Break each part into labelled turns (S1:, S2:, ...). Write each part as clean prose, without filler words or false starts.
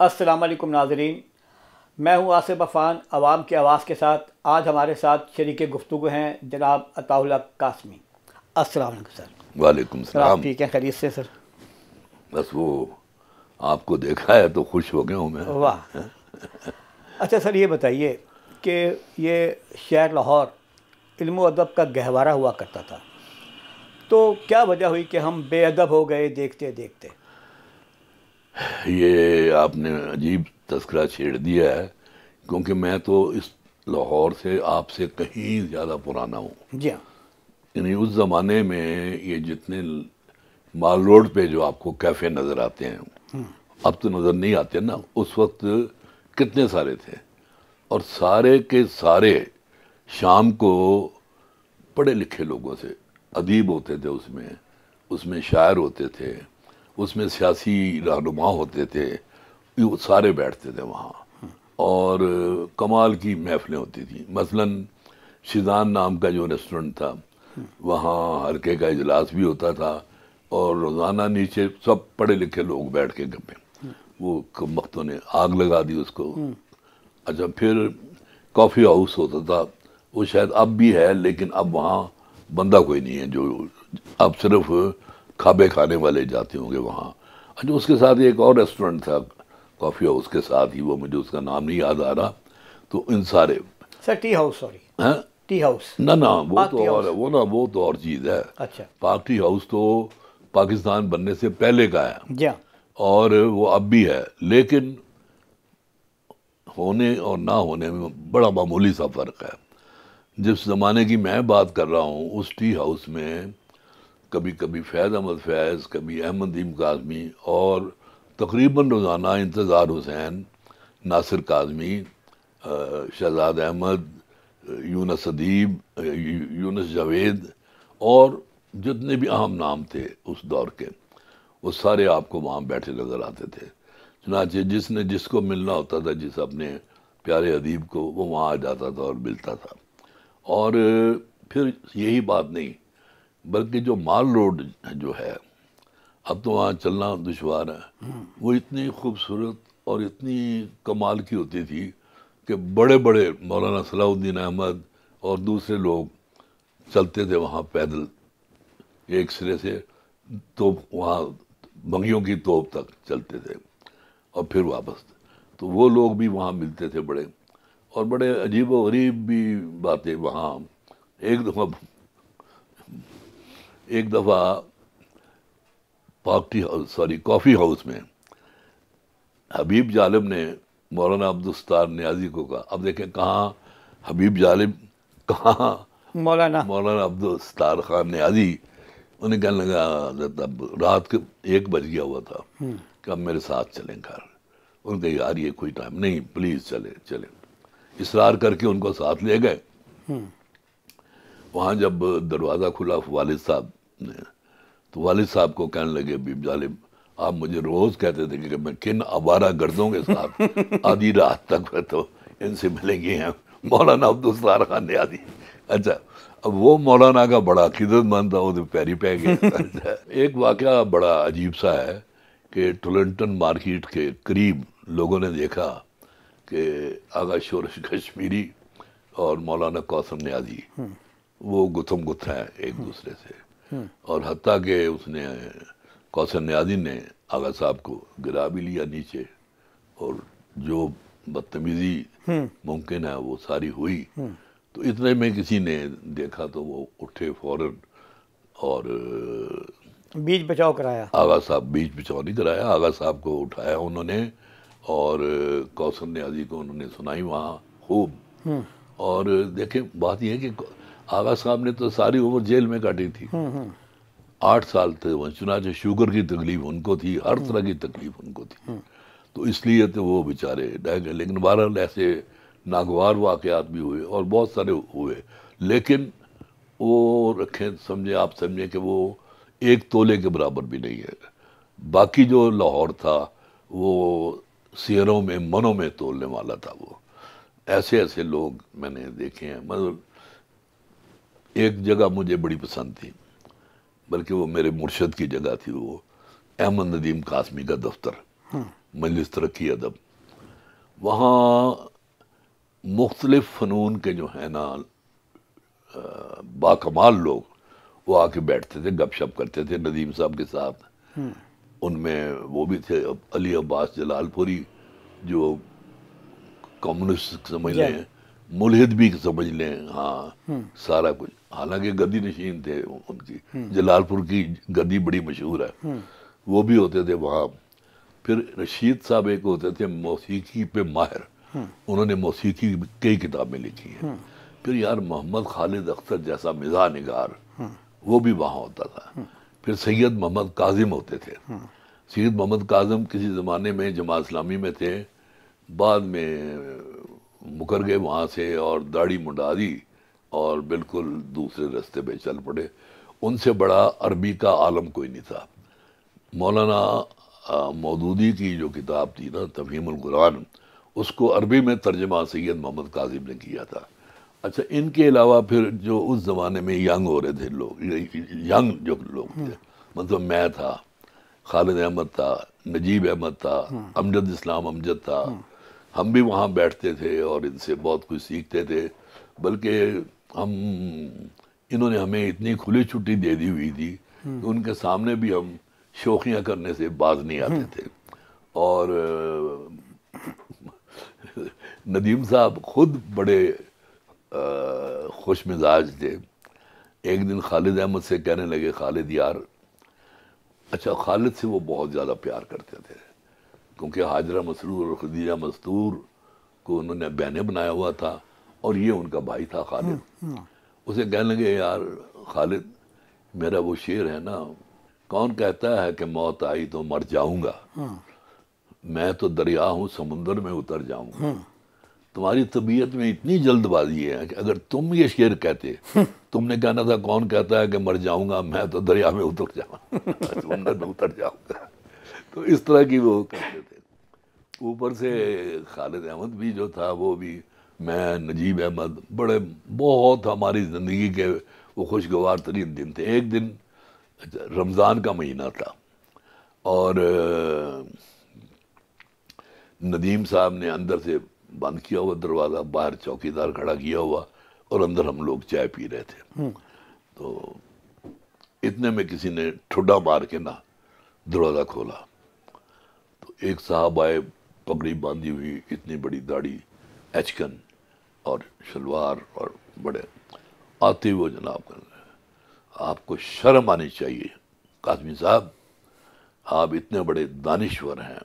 S1: السلام علیکم ناظرین، میں ہوں آصف عفان، عوام کی آواز کے ساتھ۔ آج ہمارے ساتھ شریک گفتگو ہیں جناب عطاء اللہ قاسمی۔ السلام علیکم سر۔
S2: وعلیکم
S1: سر آپ
S2: السلام۔
S1: ٹھیک ہیں؟ خیریت سے سر؟
S2: بس وہ آپ کو دیکھا ہے تو خوش ہو گیا ہوں میں۔
S1: واہ۔ اچھا سر، یہ بتائیے کہ یہ شہر لاہور علم و ادب کا گہوارہ ہوا کرتا تھا، تو کیا وجہ ہوئی کہ ہم بے ادب ہو گئے دیکھتے دیکھتے؟
S2: یہ آپ نے عجیب تذکرہ چھیڑ دیا ہے، کیونکہ میں تو اس لاہور سے آپ سے کہیں زیادہ پرانا ہوں۔
S1: جی ہاں۔
S2: یعنی اس زمانے میں یہ جتنے مال روڈ پہ جو آپ کو کیفے نظر آتے ہیں، اب تو نظر نہیں آتے نا، اس وقت کتنے سارے تھے، اور سارے کے سارے شام کو پڑھے لکھے لوگوں سے، ادیب ہوتے تھے، اس میں شاعر ہوتے تھے، اس میں سیاسی رہنما ہوتے تھے، وہ سارے بیٹھتے تھے وہاں، اور کمال کی محفلیں ہوتی تھیں۔ مثلا شیزان نام کا جو ریسٹورنٹ تھا، وہاں حلقے کا اجلاس بھی ہوتا تھا، اور روزانہ نیچے سب پڑھے لکھے لوگ بیٹھ کے گپے، وہ کم وقتوں نے آگ لگا دی اس کو۔ اچھا، پھر کافی ہاؤس ہوتا تھا، وہ شاید اب بھی ہے، لیکن اب وہاں بندہ کوئی نہیں ہے، جو اب صرف کھابے کھانے والے جاتے ہوں گے وہاں۔ اچھا، اس کے ساتھ ایک اور ریسٹورنٹ تھا کافی ہاؤس کے ساتھ ہی، وہ مجھے اس کا نام نہیں یاد آ رہا۔ تو ان سارے
S1: سر ٹی ہاؤس، سوری،
S2: ہاں
S1: ٹی ہاؤس؟
S2: نہ وہ
S1: پاک
S2: تو
S1: ٹی
S2: اور
S1: ہاؤس۔
S2: وہ تو اور چیز ہے۔
S1: اچھا
S2: پاک ٹی ہاؤس تو پاکستان بننے سے پہلے کا ہے،
S1: جی ہاں۔
S2: اور وہ اب بھی ہے، لیکن ہونے اور نہ ہونے میں بڑا معمولی سا فرق ہے۔ جس زمانے کی میں بات کر رہا ہوں، اس ٹی ہاؤس میں کبھی کبھی فیض احمد فیض، کبھی احمد ندیم کاظمی، اور تقریباً روزانہ انتظار حسین، ناصر کاظمی، شہزاد احمد، یونس ادیب، یونس جاوید، اور جتنے بھی اہم نام تھے اس دور کے، وہ سارے آپ کو وہاں بیٹھے نظر آتے تھے۔ چنانچہ جس نے جس کو ملنا ہوتا تھا، جس اپنے پیارے ادیب کو، وہ وہاں آ جاتا تھا اور ملتا تھا۔ اور پھر یہی بات نہیں، بلکہ جو مال روڈ جو ہے، اب تو وہاں چلنا دشوار ہے، وہ اتنی خوبصورت اور اتنی کمال کی ہوتی تھی کہ بڑے بڑے مولانا صلاح الدین احمد اور دوسرے لوگ چلتے تھے وہاں پیدل، ایک سرے سے توپ، وہاں بنگیوں کی توپ تک چلتے تھے، اور پھر واپس۔ تو وہ لوگ بھی وہاں ملتے تھے، بڑے اور بڑے عجیب و غریب بھی باتیں وہاں۔ ایک دفعہ کافی ہاؤس میں حبیب جالب نے مولانا عبدالستار نیازی کو کہا، اب دیکھیں کہاں حبیب جالب، کہاں مولانا عبدالستار خان نیازی۔ انہیں کہنے لگا، اب رات کے 1 بج گیا ہوا تھا، کہ اب میرے ساتھ چلیں گھر۔ ان کہ یار یہ کوئی ٹائم نہیں، پلیز چلیں۔ اصرار کر کے ان کو ساتھ لے گئے۔ وہاں جب دروازہ کھلا والد صاحب نے، تو والد صاحب کو کہنے لگے، حبیب جالب آپ مجھے روز کہتے تھے کہ میں کن آوارہ گردوں کے ساتھ آدھی رات تک تو ان سے ملیں گے ہیں، مولانا عبدالستار خان نیازی۔ اچھا، اب وہ مولانا کا بڑا عقیدت مند تھا، وہ تو پیری پہ گیا۔ ایک واقعہ بڑا عجیب سا ہے کہ ٹولنٹن مارکیٹ کے قریب لوگوں نے دیکھا کہ آغا شورش کشمیری اور مولانا کوثر نیازی وہ گتھم گتھ ہیں ایک دوسرے سے، اور حتیٰ کہ اس نے کوثر نیازی نے آغا صاحب کو گرا بھی لیا نیچے، اور جو بدتمیزی ممکن ہے وہ ساری ہوئی۔ تو اتنے میں کسی نے دیکھا تو وہ اٹھے فوراً، اور
S1: بیچ بچاؤ کرایا۔
S2: آغا صاحب بیچ بچاؤ نہیں کرایا، آغا صاحب کو اٹھایا انہوں نے، اور کوثر نیازی کو انہوں نے سنائی وہاں خوب۔ اور دیکھیں بات یہ ہے کہ آغا صاحب نے تو ساری عمر جیل میں کاٹی تھی، 8 سال تھے وہ، چنانچہ شوگر کی تکلیف ان کو تھی، ہر طرح کی تکلیف ان کو تھی، تو اس لیے تو وہ بیچارے رہ گئے۔ لیکن بہرحال ایسے ناگوار واقعات بھی ہوئے اور بہت سارے ہوئے، لیکن وہ رکھیں، سمجھیں آپ سمجھیں کہ وہ 1 تولے کے برابر بھی نہیں ہے۔ باقی جو لاہور تھا وہ سیروں میں، منوں میں تولنے والا تھا۔ وہ ایسے لوگ میں نے دیکھے ہیں۔ مطلب ایک جگہ مجھے بڑی پسند تھی، بلکہ وہ میرے مرشد کی جگہ تھی، وہ احمد ندیم قاسمی کا دفتر۔ مجلس ترقی ادب، وہاں مختلف فنون کے جو ہیں نا باکمال لوگ وہ آ کے بیٹھتے تھے، گپ شپ کرتے تھے ندیم صاحب کے ساتھ. ان میں وہ بھی تھے علی عباس جلال پوری جو کمیونسٹ سمجھ لیں، ملحد بھی سمجھ لیں، ہاں سارا کچھ. حالانکہ گدی نشین تھے ان کی، جلال پور کی گدی بڑی مشہور ہے، وہ بھی ہوتے تھے وہاں. پھر رشید صاحب ایک ہوتے تھے موسیقی پہ ماہر، انہوں نے موسیقی کی کئی کتابیں لکھی ہیں. پھر یار محمد خالد اختر جیسا مزاح نگار وہ بھی وہاں ہوتا تھا. پھر سید محمد کاظم ہوتے تھے. سید محمد کاظم کسی زمانے میں جماعت اسلامی میں تھے، بعد میں مکر گئے وہاں سے اور داڑھی منڈا دی اور بالکل دوسرے راستے پہ چل پڑے. ان سے بڑا عربی کا عالم کوئی نہیں تھا. مولانا مودودی کی جو کتاب تھی نا تفہیم القرآن، اس کو عربی میں ترجمہ سید محمد کاظم نے کیا تھا. اچھا ان کے علاوہ پھر جو اس زمانے میں ینگ ہو رہے تھے لوگ، ینگ جو لوگ تھے، مطلب میں تھا، خالد احمد تھا، نجیب احمد تھا، امجد اسلام امجد تھا. ہم بھی وہاں بیٹھتے تھے اور ان سے بہت کچھ سیکھتے تھے. بلکہ انہوں نے ہمیں اتنی کھلی چھٹی دے دی ہوئی تھی کہ ان کے سامنے بھی ہم شوخیاں کرنے سے باز نہیں آتے تھے. اور ندیم صاحب خود بڑے خوش مزاج تھے. ایک دن خالد احمد سے کہنے لگے، خالد یار، اچھا خالد سے وہ بہت زیادہ پیار کرتے تھے کیونکہ حاجرہ مسرور اور خدیجہ مستور کو انہوں نے بہنیں بنایا ہوا تھا اور یہ ان کا بھائی تھا خالد. اسے کہنے لگے، یار خالد، میرا وہ شعر ہے نا، کون کہتا ہے کہ موت آئی تو مر جاؤں گا، میں تو دریا ہوں سمندر میں اتر جاؤں گا. تمہاری طبیعت میں اتنی جلد بازی ہے کہ اگر تم یہ شعر کہتے، تم نے کہنا تھا کون کہتا ہے کہ مر جاؤں گا، میں تو دریا میں اتر جاؤں سمندر میں اتر جاؤں گا. تو اس طرح کی وہ کہتے تھے. اوپر سے خالد احمد بھی جو تھا، وہ بھی، میں، نجیب احمد، بڑے بہت ہماری زندگی کے وہ خوشگوار ترین دن تھے. ایک دن رمضان کا مہینہ تھا اور ندیم صاحب نے اندر سے بند کیا ہوا دروازہ، باہر چوکیدار کھڑا کیا ہوا اور اندر ہم لوگ چائے پی رہے تھے. تو اتنے میں کسی نے ٹھڈا مار کے نا دروازہ کھولا. تو ایک صاحب آئے، پگڑی باندھی ہوئی، اتنی بڑی داڑھی، ایچکن اور شلوار، اور بڑے آتے ہوئے جناب کر رہے، آپ کو شرم آنی چاہیے قاسمی صاحب، آپ اتنے بڑے دانشور ہیں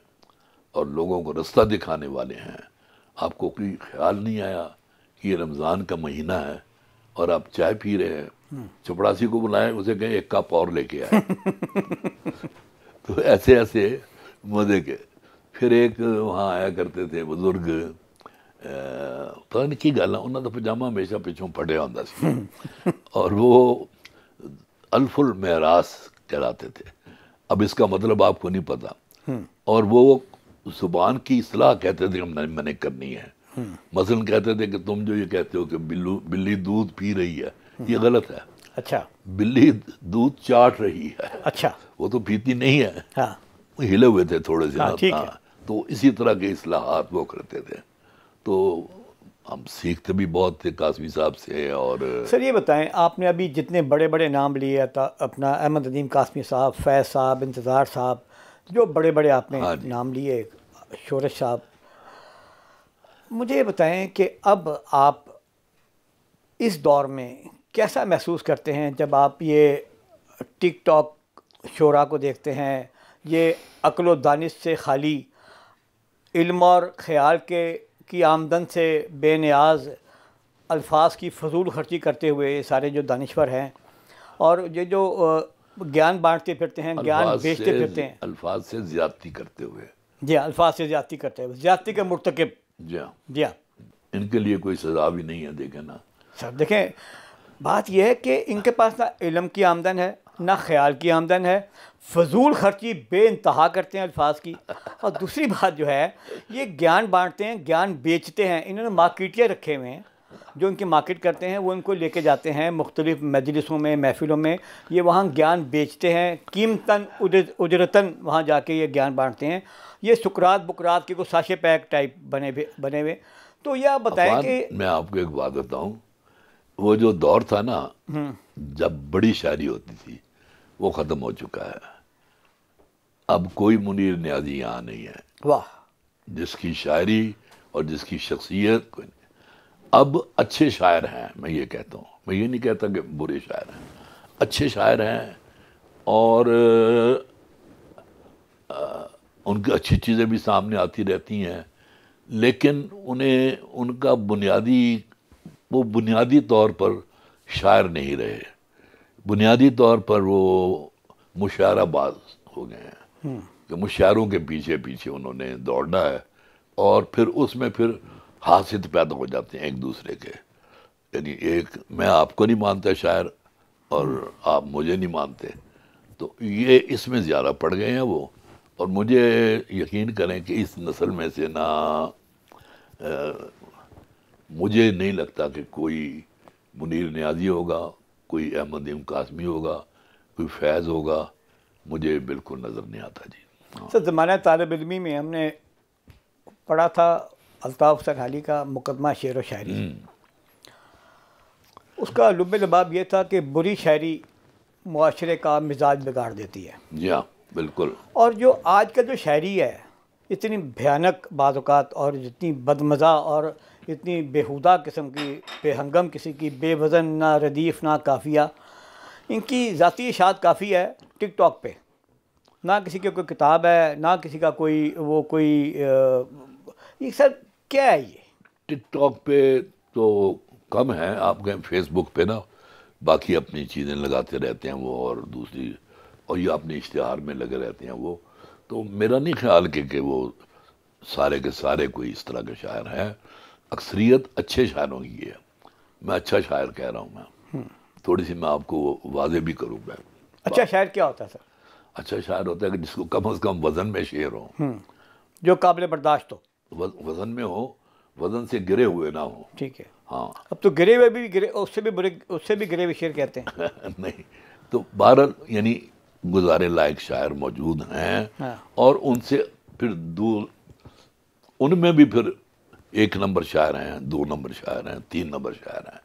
S2: اور لوگوں کو رستہ دکھانے والے ہیں، آپ کو کوئی خیال نہیں آیا کہ یہ رمضان کا مہینہ ہے اور آپ چائے پی رہے ہیں؟ چپڑاسی کو بلائیں، اسے کہیں ایک کپ اور لے کے آئے. تو ایسے ایسے مزے کے. پھر ایک وہاں آیا کرتے تھے بزرگ، پتہ نہیں کی گل ہے، انہوں نے پجامہ ہمیشہ پچھوں پھٹیا ہوتا سی اور وہ الف المعراس کہلاتے تھے. اب اس کا مطلب آپ کو نہیں پتا، اور وہ زبان کی اصلاح کہتے تھے میں نے کرنی ہے. مثلا کہتے تھے کہ تم جو یہ کہتے ہو کہ بلی دودھ پی رہی ہے، یہ غلط ہے.
S1: اچھا،
S2: بلی دودھ چاٹ رہی ہے،
S1: اچھا،
S2: وہ تو پیتی نہیں ہے.
S1: ہاں،
S2: وہ ہلے ہوئے تھے تھوڑے سے.
S1: ٹھیک ہے.
S2: تو اسی طرح کے اصلاحات وہ کرتے تھے. تو ہم سیکھتے بھی بہت تھے قاسمی صاحب سے. اور
S1: سر یہ بتائیں، آپ نے ابھی جتنے بڑے بڑے نام لیے تھا، اپنا احمد ندیم قاسمی صاحب، فیض صاحب، انتظار صاحب، جو بڑے بڑے آپ نے نام لیے، شورش صاحب، مجھے یہ بتائیں کہ اب آپ اس دور میں کیسا محسوس کرتے ہیں جب آپ یہ ٹک ٹاک شعراء کو دیکھتے ہیں، یہ عقل و دانش سے خالی، علم اور خیال کی آمدن سے بے نیاز الفاظ کی فضول خرچی کرتے ہوئے یہ سارے جو دانشور ہیں، اور یہ جو گیان بانٹتے پھرتے ہیں، گیان بیچتے پھرتے ہیں،
S2: الفاظ سے زیادتی کرتے ہوئے.
S1: جی ہاں، الفاظ سے زیادتی کرتے ہوئے، زیادتی کے مرتکب.
S2: جی ہاں،
S1: جی ہاں،
S2: ان کے لیے کوئی سزا بھی نہیں ہے. دیکھیں نا
S1: سر، دیکھیں بات یہ ہے کہ ان کے پاس نہ علم کی آمدن ہے، نہ خیال کی آمدن ہے، فضول خرچی بے انتہا کرتے ہیں الفاظ کی. اور دوسری بات جو ہے، یہ گیان بانٹتے ہیں، گیان بیچتے ہیں. انہوں نے مارکیٹیاں رکھے ہوئے ہیں جو ان کی مارکیٹ کرتے ہیں وہ ان کو لے کے جاتے ہیں مختلف مجلسوں میں، محفلوں میں، یہ وہاں گیان بیچتے ہیں، قیمتاً اجرتاً وہاں جا کے یہ گیان بانٹتے ہیں. یہ سکرات بکرات کے کوئی ساشے پیک ٹائپ بنے ہوئے. تو یہ آپ بتائیں
S2: عفان،
S1: کہ
S2: میں آپ کو ایک بات بتاؤں، وہ جو دور تھا نا جب بڑی شاعری ہوتی تھی وہ ختم ہو چکا ہے. اب کوئی منیر نیازی یہاں نہیں ہے
S1: واہ،
S2: جس کی شاعری اور جس کی شخصیت کوئی نہیں. اب اچھے شاعر ہیں، میں یہ کہتا ہوں، میں یہ نہیں کہتا کہ برے شاعر ہیں، اچھے شاعر ہیں اور ان کی اچھی چیزیں بھی سامنے آتی رہتی ہیں، لیکن انہیں ان کا وہ بنیادی طور پر شاعر نہیں رہے، بنیادی طور پر وہ مشاعرہ باز ہو گئے ہیں کہ مشاعروں کے پیچھے پیچھے انہوں نے دوڑنا ہے، اور پھر اس میں پھر حاسد پیدا ہو جاتے ہیں ایک دوسرے کے. یعنی میں آپ کو نہیں مانتا شاعر اور آپ مجھے نہیں مانتے، تو یہ اس میں زیادہ پڑ گئے ہیں وہ. اور مجھے یقین کریں کہ اس نسل میں سے نہ مجھے نہیں لگتا کہ کوئی منیر نیازی ہوگا، کوئی احمد نعیم قاسمی ہوگا، کوئی فیض ہوگا، مجھے بالکل نظر نہیں آتا جی.
S1: سر زمانہ طالب علمی میں ہم نے پڑھا تھا الطاف حسین حالی کا مقدمہ شعر و شاعری. اس کا لب لباب یہ تھا کہ بری شاعری معاشرے کا مزاج بگاڑ دیتی ہے.
S2: جی ہاں بالکل.
S1: اور جو آج کل جو شاعری ہے اتنی بھیانک بعض اوقات اور جتنی بدمزہ اور اتنی بیہودہ قسم کی، بے ہنگم قسم کی، بے وزن، نہ ردیف نہ قافیہ، ان کی ذاتی اشاعت کافی ہے ٹک ٹاک پہ. نہ کسی کی کوئی کتاب ہے، نہ کسی کا کوئی یہ سر کیا ہے یہ؟
S2: ٹک ٹاک پہ تو کم ہے، آپ کہیں فیس بک پہ نا باقی اپنی چیزیں لگاتے رہتے ہیں وہ، اور دوسری اور یہ اپنے اشتہار میں لگے رہتے ہیں وہ. تو میرا نہیں خیال کہ وہ سارے کے سارے کوئی اس طرح کے شاعر ہیں. اکثریت اچھے شاعروں کی ہے. میں اچھا شاعر کہہ رہا ہوں، میں تھوڑی سی میں آپ کو واضح بھی کروں گا.
S1: اچھا شاعر کیا ہوتا ہے سر؟
S2: اچھا شاعر ہوتا ہے کہ جس کو کم از کم وزن میں شعر ہو،
S1: جو قابل برداشت ہو،
S2: وزن میں ہو، وزن سے گرے ہوئے نہ ہو.
S1: ٹھیک ہے.
S2: ہاں
S1: اب تو گرے ہوئے بھی اس سے بھی گرے ہوئے شعر کہتے ہیں.
S2: نہیں تو بہرحال یعنی گزارے لائق شاعر موجود ہیں، اور ان سے پھر دور ان میں بھی پھر 1 نمبر شاعر ہیں، 2 نمبر شاعر ہیں، 3 نمبر شاعر ہیں.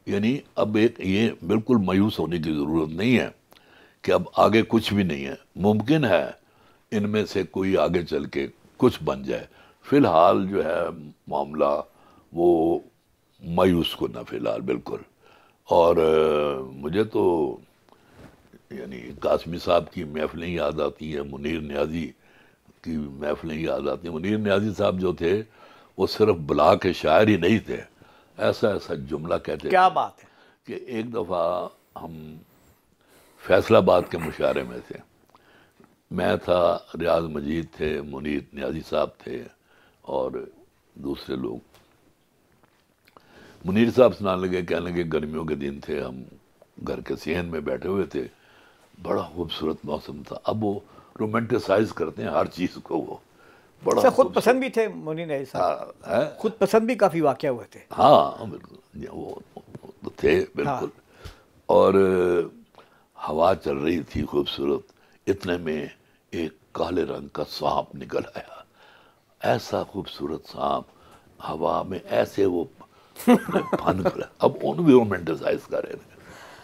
S2: یعنی اب یہ بالکل مایوس ہونے کی ضرورت نہیں ہے کہ اب آگے کچھ بھی نہیں ہے. ممکن ہے ان میں سے کوئی آگے چل کے کچھ بن جائے. فی الحال جو ہے معاملہ وہ مایوس کرنا فی الحال بالکل. اور مجھے تو یعنی قاسمی صاحب کی محفلیں یاد آتی ہیں، منیر نیازی کی محفلیں یاد آتی ہیں. منیر نیازی صاحب جو تھے وہ صرف بلا کے شاعر ہی نہیں تھے، ایسا جملہ کہتے
S1: کیا بات ہے
S2: کہ ایک دفعہ ہم فیصل آباد کے مشاعرے میں تھے، میں تھا، ریاض مجید تھے، منیر نیازی صاحب تھے اور دوسرے لوگ. منیر صاحب سنانے لگے، کہنے لگے گرمیوں کے دن تھے، ہم گھر کے صحن میں بیٹھے ہوئے تھے، بڑا خوبصورت موسم تھا. اب وہ رومانٹیسائز کرتے ہیں ہر چیز کو، وہ بڑا
S1: خود پسند بھی تھے منیر نیازی صاحب، خود پسند بھی کافی واقعہ ہوئے تھے.
S2: ہاں بالکل وہ تو تھے بالکل. اور ہوا چل رہی تھی خوبصورت، اتنے میں ایک کالے رنگ کا سانپ نکل آیا، ایسا خوبصورت سانپ ہوا میں ایسے وہ پھن کر. اب ان بھی رومانٹیسائز کر رہے تھے،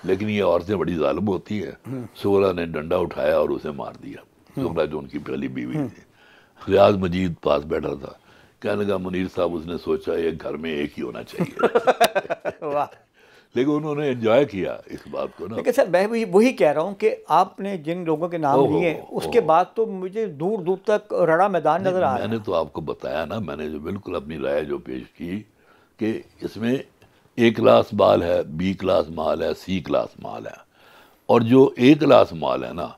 S2: لیکن یہ عورتیں بڑی ظالم ہوتی ہیں. سغرا نے ڈنڈا اٹھایا اور اسے مار دیا. سغرا جو ان کی پہلی بیوی تھی. ریاض مجید پاس بیٹھا تھا، کہنے لگا منیر صاحب اس نے سوچا ایک گھر میں ایک ہی ہونا چاہیے. لیکن انہوں نے انجوائے کیا اس بات کو نا.
S1: لیکن سر میں وہی کہہ رہا ہوں کہ آپ نے جن لوگوں کے نام لیے اس کے بعد تو مجھے دور دور تک رڑا میدان نظر آ رہا ہے.
S2: میں نے تو آپ کو بتایا نا، میں نے جو بالکل اپنی رائے جو پیش کی کہ اس میں A کلاس مال ہے، B کلاس مال ہے، C کلاس مال ہے. اور جو A کلاس مال ہے نا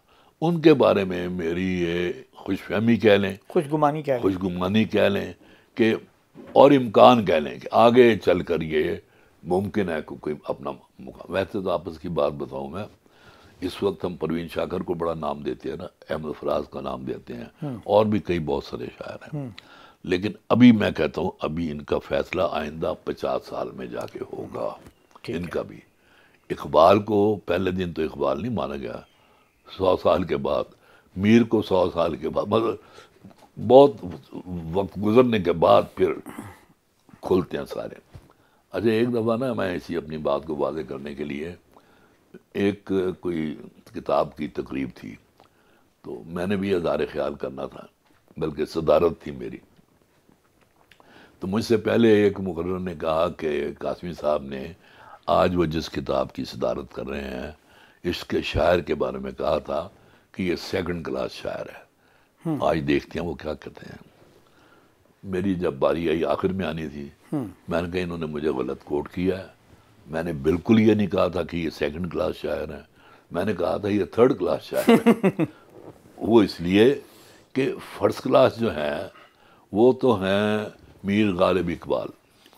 S2: ان کے بارے میں میری یہ خوش فہمی کہہ لیں، خوش گمانی کہہ لیں کہ اور امکان کہہ لیں کہ آگے چل کر یہ ممکن ہے کوئی اپنا مقام. ویسے تو آپس کی بات بتاؤں میں، اس وقت ہم پروین شاکر کو بڑا نام دیتے ہیں نا، احمد فراز کا نام دیتے ہیں، اور بھی کئی بہت سارے شاعر ہیں. لیکن ابھی میں کہتا ہوں ابھی ان کا فیصلہ آئندہ 50 سال میں جا کے ہوگا. ان کا بھی اقبال کو پہلے دن تو اقبال نہیں مانا گیا، 100 سال کے بعد میر کو 100 سال کے بعد، مطلب بہت وقت گزرنے کے بعد پھر کھلتے ہیں سارے. اچھا ایک دفعہ نا میں اسی اپنی بات کو واضح کرنے کے لیے ایک کوئی کتاب کی تقریب تھی، تو میں نے بھی اظہار خیال کرنا تھا، بلکہ صدارت تھی میری. تو مجھ سے پہلے ایک مقرر نے کہا کہ قاسمی صاحب نے آج وہ جس کتاب کی صدارت کر رہے ہیں اس کے شاعر کے بارے میں کہا تھا کہ یہ سیکنڈ کلاس شاعر ہے. آج دیکھتے ہیں وہ کیا کہتے ہیں. میری جب باری آئی آخر میں آنی تھی، میں نے کہا انہوں نے مجھے غلط کوٹ کیا ہے. میں نے بالکل یہ نہیں کہا تھا کہ یہ سیکنڈ کلاس شاعر ہیں، میں نے کہا تھا یہ تھرڈ کلاس شاعر ہے. وہ اس لیے کہ فرسٹ کلاس جو ہیں وہ تو ہیں میر غالب اقبال،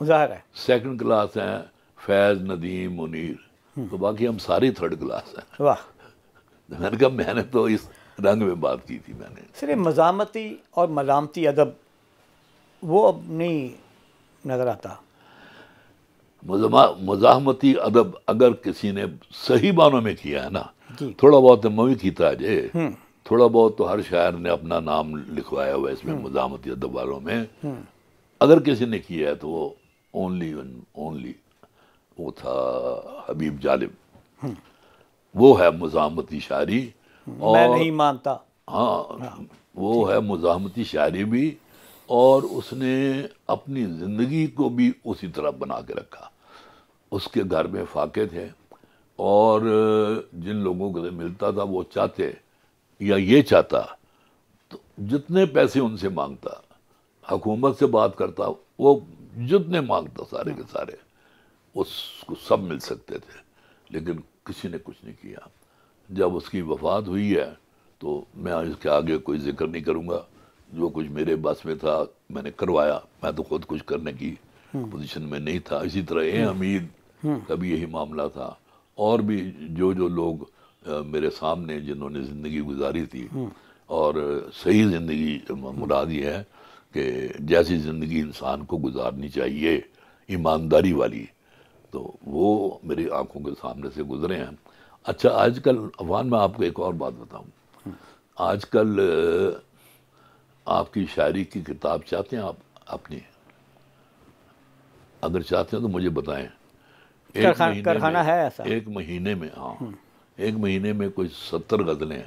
S1: ظاہر ہے.
S2: سیکنڈ کلاس ہیں فیض ندیم منیر، تو باقی ہم ساری تھرڈ کلاس ہیں.
S1: واہ.
S2: میں نے کہا میں نے تو اس رنگ میں بات کی تھی. میں نے
S1: صرف مزاحمتی اور ملامتی ادب وہ اب نہیں نظر آتا.
S2: مزاحمتی ادب اگر کسی نے صحیح معنوں میں کیا ہے نا،
S1: جی.
S2: تھوڑا بہت میں بھی کیتا ہے تھوڑا بہت تو ہر شاعر نے اپنا نام لکھوایا ہوا ہے اس میں مزاحمتی ادب والوں میں. اگر کسی نے کیا ہے تو وہ اونلی وہ تھا حبیب جالب. وہ ہے مزاحمتی شاعری.
S1: میں نہیں مانتا.
S2: ہاں وہ ہے مزاحمتی شاعری بھی، اور اس نے اپنی زندگی کو بھی اسی طرح بنا کے رکھا. اس کے گھر میں فاقے تھے، اور جن لوگوں کو ملتا تھا وہ چاہتے یا یہ چاہتا تو جتنے پیسے ان سے مانگتا، حکومت سے بات کرتا، وہ جتنے مانگتا سارے کے سارے اس کو سب مل سکتے تھے. لیکن کسی نے کچھ نہیں کیا. جب اس کی وفات ہوئی ہے تو میں اس کے آگے کوئی ذکر نہیں کروں گا. جو کچھ میرے بس میں تھا میں نے کروایا. میں تو خود کچھ کرنے کی پوزیشن میں نہیں تھا. اسی طرح حمید کا بھی یہی معاملہ تھا، اور بھی جو لوگ میرے سامنے جنہوں نے زندگی گزاری تھی. اور صحیح زندگی مراد یہ ہے کہ جیسی زندگی انسان کو گزارنی چاہیے ایمانداری والی، تو وہ میری آنکھوں کے سامنے سے گزرے ہیں. اچھا آج کل عوان میں آپ کو ایک اور بات بتاؤں. آج کل آپ کی شاعری کی کتاب چاہتے ہیں آپ اپنی؟ اگر چاہتے ہیں تو مجھے بتائیں.
S1: کارخانہ ہے ایسا؟
S2: ایک مہینے میں ایک مہینے میں کوئی 70 غزلیں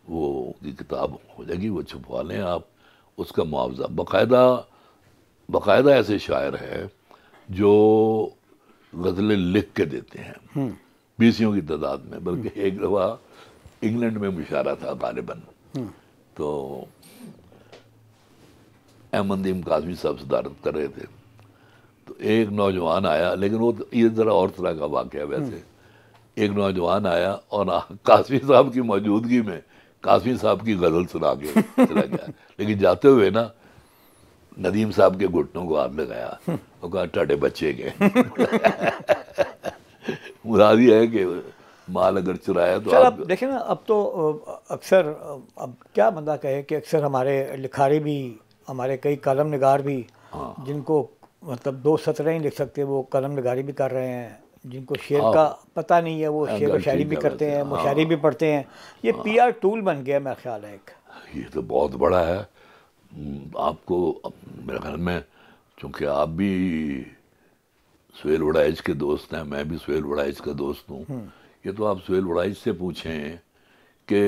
S2: وہ کی کتاب ہو جائے گی. وہ چھپوا لیں آپ. اس کا معاوضہ باقاعدہ ایسے شاعر ہے جو غزلیں لکھ کے دیتے ہیں 20 کی تعداد میں. بلکہ ایک دفعہ انگلینڈ میں مشاعرہ تھا غالباً، تو احمد نعیم قاسمی صاحب صدارت کر رہے تھے. تو ایک نوجوان آیا، لیکن وہ یہ ذرا اور طرح کا واقعہ ہے ویسے. ایک نوجوان آیا اور قاسمی صاحب کی موجودگی میں قاسمی صاحب کی غزل سنا کے چلا گیا. لیکن جاتے ہوئے نا ندیم صاحب کے گھٹنوں کو ہاتھ لگایا اور کہا ٹاٹے بچے کے. مراد یہ ہے کہ مال اگر چرایا تو
S1: اب دیکھیں نا، اب تو اکثر اب کیا بندہ کہے کہ اکثر ہمارے لکھاری بھی، ہمارے کئی کالم نگار بھی جن کو مطلب 2 سطریں ہی لکھ سکتے وہ قلم نگاری بھی کر رہے ہیں. جن کو شعر کا پتہ نہیں ہے وہ شعر و شاعری بھی کرتے ہیں، مشاعری بھی پڑھتے ہیں. یہ پی آر ٹول بن گیا میرا خیال ہے ایک.
S2: یہ تو بہت بڑا ہے. آپ کو میرے خیال میں، چونکہ آپ بھی سہیل وڑائچ کے دوست ہیں، میں بھی سہیل وڑائچ کا دوست ہوں. یہ تو آپ سہیل وڑائچ سے پوچھیں کہ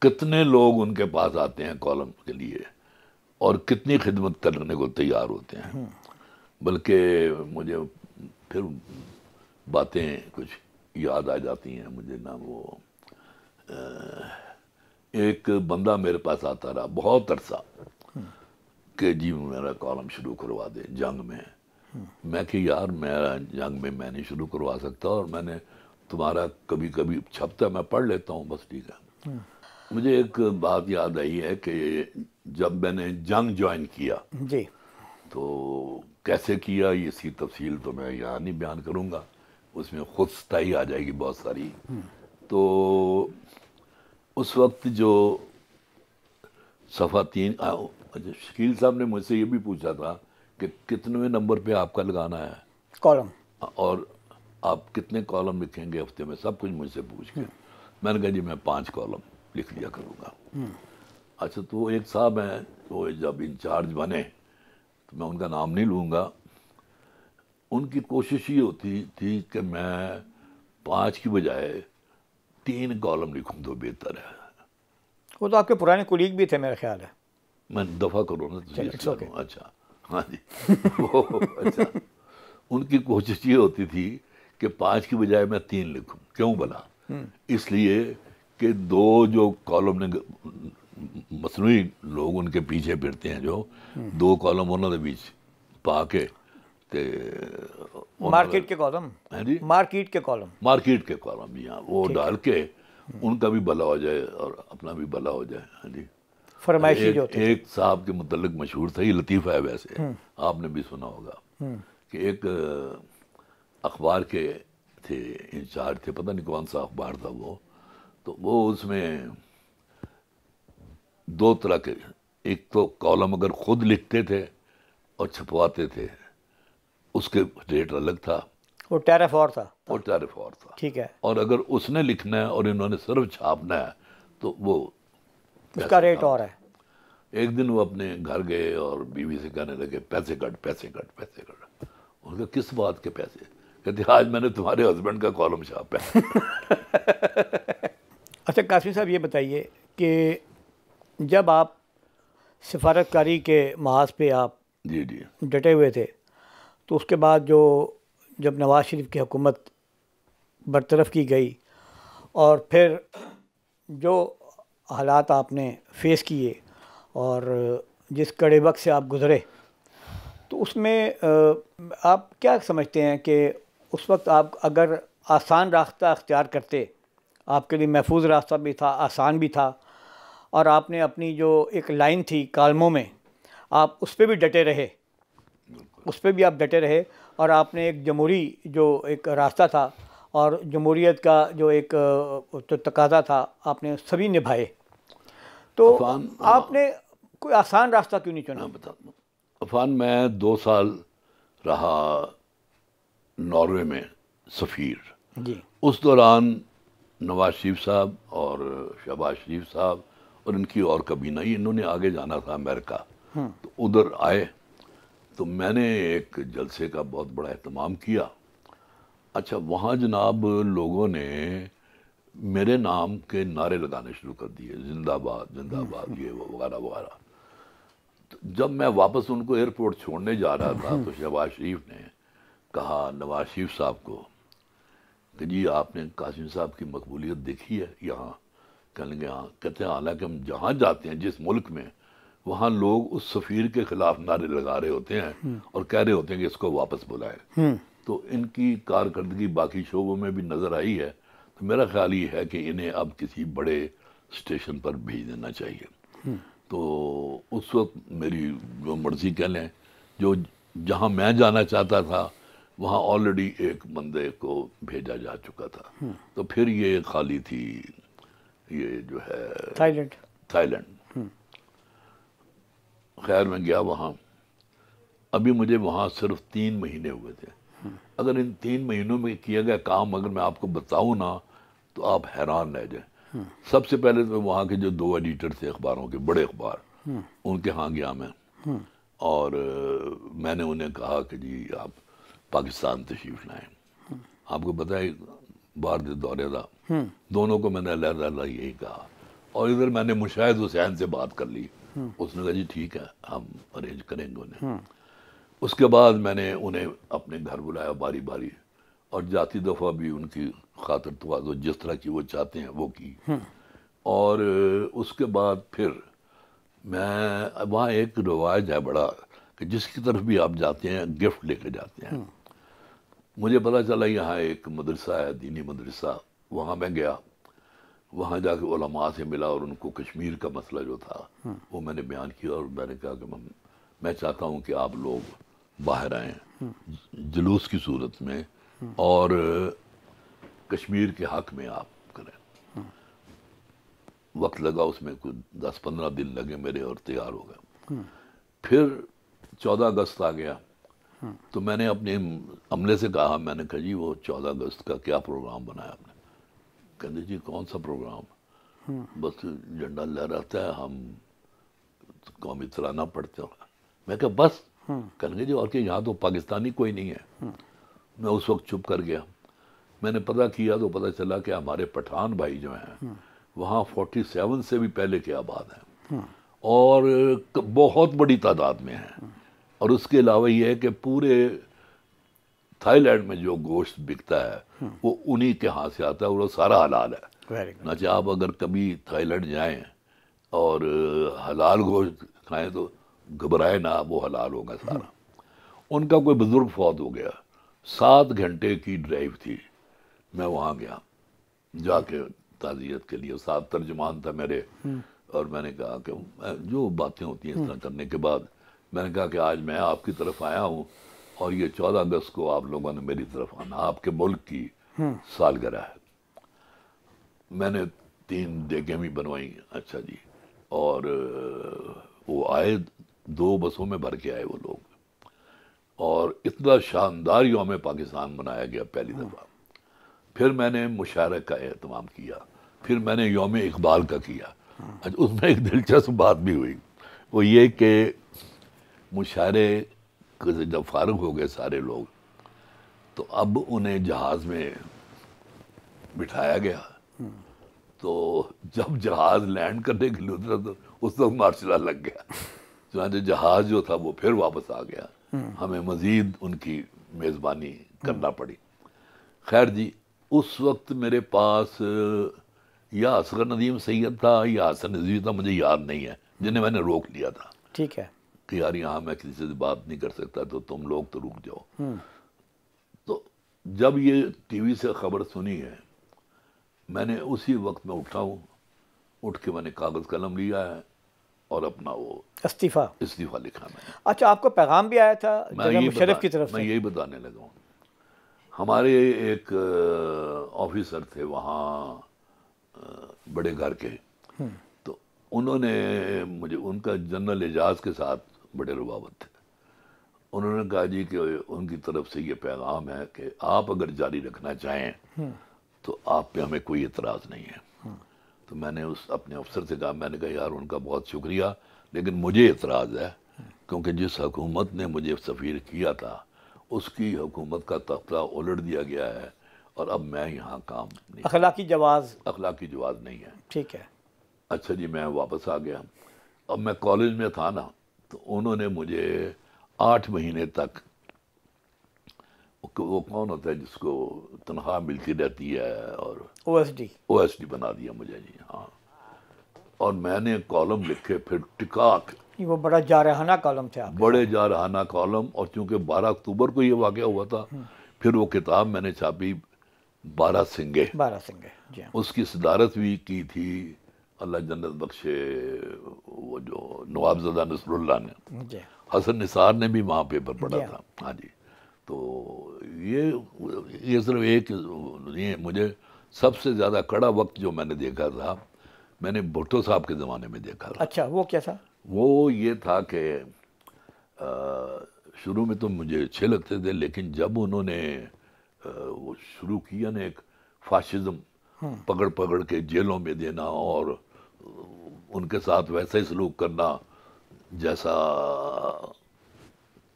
S2: کتنے لوگ ان کے پاس آتے ہیں کالم کے لیے اور کتنی خدمت کرنے کو تیار ہوتے ہیں. بلکہ مجھے پھر باتیں کچھ یاد آ جاتی ہیں مجھے نا. وہ ایک بندہ میرے پاس آتا رہا بہت عرصہ کہ جی میرا کالم شروع کروا دے جنگ میں. میں کہ یار میرا جنگ میں میں نہیں شروع کروا سکتا، اور میں نے تمہارا کبھی کبھی چھپتا میں پڑھ لیتا ہوں بس ٹھیک ہے. مجھے ایک بات یاد آئی ہے کہ جب میں نے جنگ جوائن کیا
S1: جی
S2: تو کیسے کیا اس کی تفصیل تو میں یہاں نہیں بیان کروں گا، اس میں خود ستائی آ جائے گی بہت ساری. تو اس وقت جو صفحہ 3 شکیل صاحب نے مجھ سے یہ بھی پوچھا تھا کہ کتنویں نمبر پہ آپ کا لگانا ہے
S1: کالم.
S2: اور آپ کتنے کالم لکھیں گے ہفتے میں، سب کچھ مجھ سے پوچھ کے میں نے کہا جی میں 5 کالم لکھ لیا کروں گا. اچھا تو وہ ایک صاحب ہیں، وہ جب انچارج بنے تو میں ان کا نام نہیں لوں گا، ان کی کوشش یہ ہوتی تھی کہ میں 5 کی بجائے 3 کالم لکھوں تو بہتر ہے.
S1: وہ تو آپ کے پرانے کولیگ بھی تھے میرا خیال ہے.
S2: میں دفعہ کروں نا
S1: چلو it's okay.
S2: اچھا ہاں جی اچھا ان کی کوشش یہ ہوتی تھی کہ 5 کی بجائے میں 3 لکھوں. کیوں بنا؟ اس لیے کہ 2 جو کالم نے مصنوعی لوگ ان کے پیچھے پھرتے ہیں، جو 2 کالم انہوں نے بیچ پا کے
S1: مارکیٹ کے کالم.
S2: جی
S1: مارکیٹ کے کالم.
S2: مارکیٹ کے کالم جی ہاں، وہ ڈال کے ان کا بھی بھلا ہو جائے اور اپنا بھی بھلا ہو جائے. ہاں جی
S1: فرمائشی جو ہوتے
S2: ایک صاحب کے متعلق مشہور تھا، یہ لطیفہ ہے ویسے آپ نے بھی سنا ہوگا، کہ ایک اخبار کے تھے انچارج تھے، پتہ نہیں کون سا اخبار تھا وہ، تو وہ اس میں 2 طرح کے، ایک تو کالم اگر خود لکھتے تھے اور چھپواتے تھے اس کے ریٹ الگ تھا،
S1: وہ ٹیرف اور تھا.
S2: اور ٹیرف اور تھا.
S1: ٹھیک ہے.
S2: اور اگر اس نے لکھنا ہے اور انہوں نے صرف چھاپنا ہے تو وہ
S1: اس کا ریٹ اور ہے.
S2: ایک دن وہ اپنے گھر گئے اور بیوی سے کہنے لگے پیسے کٹ پیسے کٹ پیسے کٹ. ان کا کس بات کے پیسے؟ کہتے آج میں نے تمہارے ہسبینڈ کا کالم چھاپا ہے.
S1: اچھا قاسمی صاحب یہ بتائیے کہ جب آپ سفارت کاری کے محاذ پہ آپ
S2: جی جی
S1: ڈٹے ہوئے تھے تو اس کے بعد جب نواز شریف کی حکومت برطرف کی گئی اور پھر جو حالات آپ نے فیس کیے اور جس کڑے وقت سے آپ گزرے، تو اس میں آپ کیا سمجھتے ہیں کہ اس وقت آپ اگر آسان راستہ اختیار کرتے، آپ کے لیے محفوظ راستہ بھی تھا، آسان بھی تھا، اور آپ نے اپنی جو ایک لائن تھی کالموں میں آپ اس پہ بھی ڈٹے رہے، اس پہ بھی آپ ڈٹے رہے، اور آپ نے ایک جمہوری جو ایک راستہ تھا اور جمہوریت کا جو ایک تقاضا تھا آپ نے سبھی نبھائے، تو آپ نے کوئی آسان راستہ کیوں نہیں چنا؟
S2: عفان میں 2 سال رہا ناروے میں سفیر.
S1: جی.
S2: اس دوران نواز شریف صاحب اور شہباز شریف صاحب اور ان کی اور کابینہ، انہوں نے آگے جانا تھا امریکہ، تو ادھر آئے تو میں نے ایک جلسے کا بہت بڑا اہتمام کیا. اچھا وہاں جناب لوگوں نے میرے نام کے نعرے لگانے شروع کر دیے، زندہ باد یہ وہ وغیرہ وغیرہ. جب میں واپس ان کو ایئرپورٹ چھوڑنے جا رہا تھا تو شہباز شریف نے کہا نواز شریف صاحب کو کہ جی آپ نے قاسم صاحب کی مقبولیت دیکھی ہے یہاں؟ کہنے لگے ہاں. کہتے ہیں حالانکہ ہم جہاں جاتے ہیں جس ملک میں، وہاں لوگ اس سفیر کے خلاف نعرے لگا رہے ہوتے ہیں اور کہہ رہے ہوتے ہیں کہ اس کو واپس بلائیں. تو ان کی کارکردگی باقی شعبوں میں بھی نظر آئی ہے، تو میرا خیال یہ ہے کہ انہیں اب کسی بڑے اسٹیشن پر بھیج دینا چاہیے. تو اس وقت میری جو مرضی کہہ لیں، جو جہاں میں جانا چاہتا تھا وہاں آلریڈی ایک بندے کو بھیجا جا چکا تھا. تو پھر یہ خالی تھی یہ جو ہے تھائی لینڈ. خیر میں گیا وہاں، ابھی مجھے وہاں صرف 3 مہینے ہوئے تھے. اگر ان 3 مہینوں میں کیا گیا کام اگر میں آپ کو بتاؤں نا تو آپ حیران رہ جائیں. سب سے پہلے تو وہاں کے جو 2 ایڈیٹر تھے اخباروں کے، بڑے اخبار، ان کے ہاں گیا میں، اور میں نے انہیں کہا کہ جی آپ پاکستان تشریف لائیں. آپ کو پتہ ہے باہر دورے تھا، دونوں کو میں نے اللہ یہی کہا. اور ادھر میں نے مشاہد حسین سے بات کر لی، اس نے کہا جی ٹھیک ہے ہم ارینج کریں گے انہیں. اس کے بعد میں نے انہیں اپنے گھر بلایا باری باری، اور جاتی دفعہ بھی ان کی خاطر تواضع جس طرح کی وہ چاہتے ہیں وہ کی. اور اس کے بعد پھر میں وہاں ایک رواج ہے بڑا کہ جس کی طرف بھی آپ جاتے ہیں گفٹ لے کے جاتے ہیں. مجھے پتا چلا یہاں ایک مدرسہ ہے دینی مدرسہ، وہاں میں گیا، وہاں جا کے علماء سے ملا اور ان کو کشمیر کا مسئلہ جو تھا وہ میں نے بیان کیا. اور میں نے کہا کہ میں چاہتا ہوں کہ آپ لوگ باہر آئیں جلوس کی صورت میں اور کشمیر کے حق میں آپ کریں. وقت لگا اس میں، کچھ 10-15 دن لگے میرے اور تیار ہو گئے. پھر 14 اگست آ گیا تو میں نے اپنے عملے سے کہا، میں نے کہا جی وہ 14 اگست کا کیا پروگرام بنایا آپ نے؟ کہتے جی کون سا پروگرام، بس جھنڈا لہراتا ہے، ہم قومی ترانہ پڑھتے ہیں. میں کہا بس؟ کہنے گے جی اور کہ یہاں تو پاکستانی کوئی نہیں ہے. میں اس وقت چپ کر گیا. میں نے پتہ کیا تو پتہ چلا کہ ہمارے پٹھان بھائی جو ہیں وہاں 47 سے بھی پہلے کے آباد ہیں اور بہت بڑی تعداد میں ہیں. اور اس کے علاوہ یہ ہے کہ پورے تھائی لینڈ میں جو گوشت بکتا ہے وہ انہی کے ہاں سے آتا ہے اور وہ سارا حلال ہے. چنانچہ آپ اگر کبھی تھائی لینڈ جائیں اور حلال گوشت کھائیں تو گھبرائے نہ، وہ حلال ہوگا سارا. ان کا کوئی بزرگ فوت ہو گیا، 7 گھنٹے کی ڈرائیو تھی. میں وہاں گیا جا کے تعزیت کے لیے، 7 ترجمان تھا میرے. اور میں نے کہا کہ جو باتیں ہوتی ہیں اس طرح کرنے کے بعد میں نے کہا کہ آج میں آپ کی طرف آیا ہوں اور یہ 14 اگست کو آپ لوگوں نے میری طرف آنا، آپ کے ملک کی سالگرہ ہے. میں نے 3 دیگیں بھی بنوائیں. اچھا جی. اور وہ آئے، 2 بسوں میں بھر کے آئے وہ لوگ، اور اتنا شاندار یوم پاکستان منایا گیا پہلی دفعہ. پھر میں نے مشاعرے کا اہتمام کیا، پھر میں نے یوم اقبال کا کیا. اس میں ایک دلچسپ بات بھی ہوئی، وہ یہ کہ مشاعرے جب فارغ ہو گئے سارے لوگ تو اب انہیں جہاز میں بٹھایا گیا. تو جب جہاز لینڈ کرنے کے لیے اترا تو اس وقت مارشل لگ گیا. چنانچہ جہاز جو تھا وہ پھر واپس آ گیا. ہمیں مزید ان کی میزبانی کرنا پڑی. خیر جی، اس وقت میرے پاس یا اصغر ندیم سید تھا یا حسن رضوی تھا، مجھے یاد نہیں ہے، جنہیں میں نے روک لیا تھا.
S1: ٹھیک ہے
S2: کہ یار یہاں میں کسی سے بات نہیں کر سکتا تو تم لوگ تو رک جاؤ. تو جب یہ ٹی وی سے خبر سنی ہے، میں نے اسی وقت میں اٹھا ہوں، اٹھ کے میں نے کاغذ قلم لیا ہے اور اپنا وہ
S1: استعفیٰ
S2: لکھا میں نے.
S1: اچھا، آپ کو پیغام بھی آیا تھا جناب مشرف کی طرف
S2: میں
S1: سے؟
S2: یہی بتانے لگا ہوں. ہمارے ایک آفیسر تھے وہاں بڑے گھر کے، تو انہوں نے مجھے، ان کا جنرل اعجاز کے ساتھ بڑے روابط تھے. انہوں نے کہا جی کہ ان کی طرف سے یہ پیغام ہے کہ آپ اگر جاری رکھنا چاہیں تو آپ پہ ہمیں کوئی اعتراض نہیں ہے. تو میں نے اپنے افسر سے کہا، میں نے کہا یار ان کا بہت شکریہ لیکن مجھے اعتراض ہے، کیونکہ جس حکومت نے مجھے سفیر کیا تھا اس کی حکومت کا تختہ الٹ دیا گیا ہے اور اب میں یہاں کام نہیں،
S1: اخلاقی
S2: جواز نہیں ہے.
S1: ٹھیک ہے.
S2: اچھا جی، میں واپس آ گیا. اب میں کالج میں تھا نا، تو انہوں نے مجھے 8 مہینے تک، وہ کون ہوتا ہے جس کو تنخواہ ملتی رہتی ہے، اور
S1: او ایس ڈی
S2: بنا دیا مجھے جی. ہاں، اور میں نے کالم لکھے پھر ٹکاک،
S1: وہ بڑا جارحانہ کالم تھے آپ کے
S2: بڑے جارحانہ کالم. اور چونکہ 12 اکتوبر کو یہ واقعہ ہوا تھا، پھر وہ کتاب میں نے چھاپی 12 سنگے.
S1: 12 سنگے، جی ہاں.
S2: اس کی صدارت بھی کی تھی اللہ جنت بخشے وہ جو نوابزادہ نصر اللہ نے.
S1: جی
S2: حسن نثار نے بھی وہاں پیپر پڑھا تھا. ہاں جی. تو یہ صرف ایک، یہ مجھے سب سے زیادہ کڑا وقت جو میں نے دیکھا تھا، میں نے بھٹو صاحب کے زمانے میں دیکھا تھا.
S1: اچھا، وہ کیا تھا؟
S2: وہ یہ تھا کہ شروع میں تو مجھے اچھے لگتے تھے، لیکن جب انہوں نے وہ شروع کیا نا ایک فاشزم، پکڑ پکڑ کے جیلوں میں دینا اور ان کے ساتھ ویسا ہی سلوک کرنا جیسا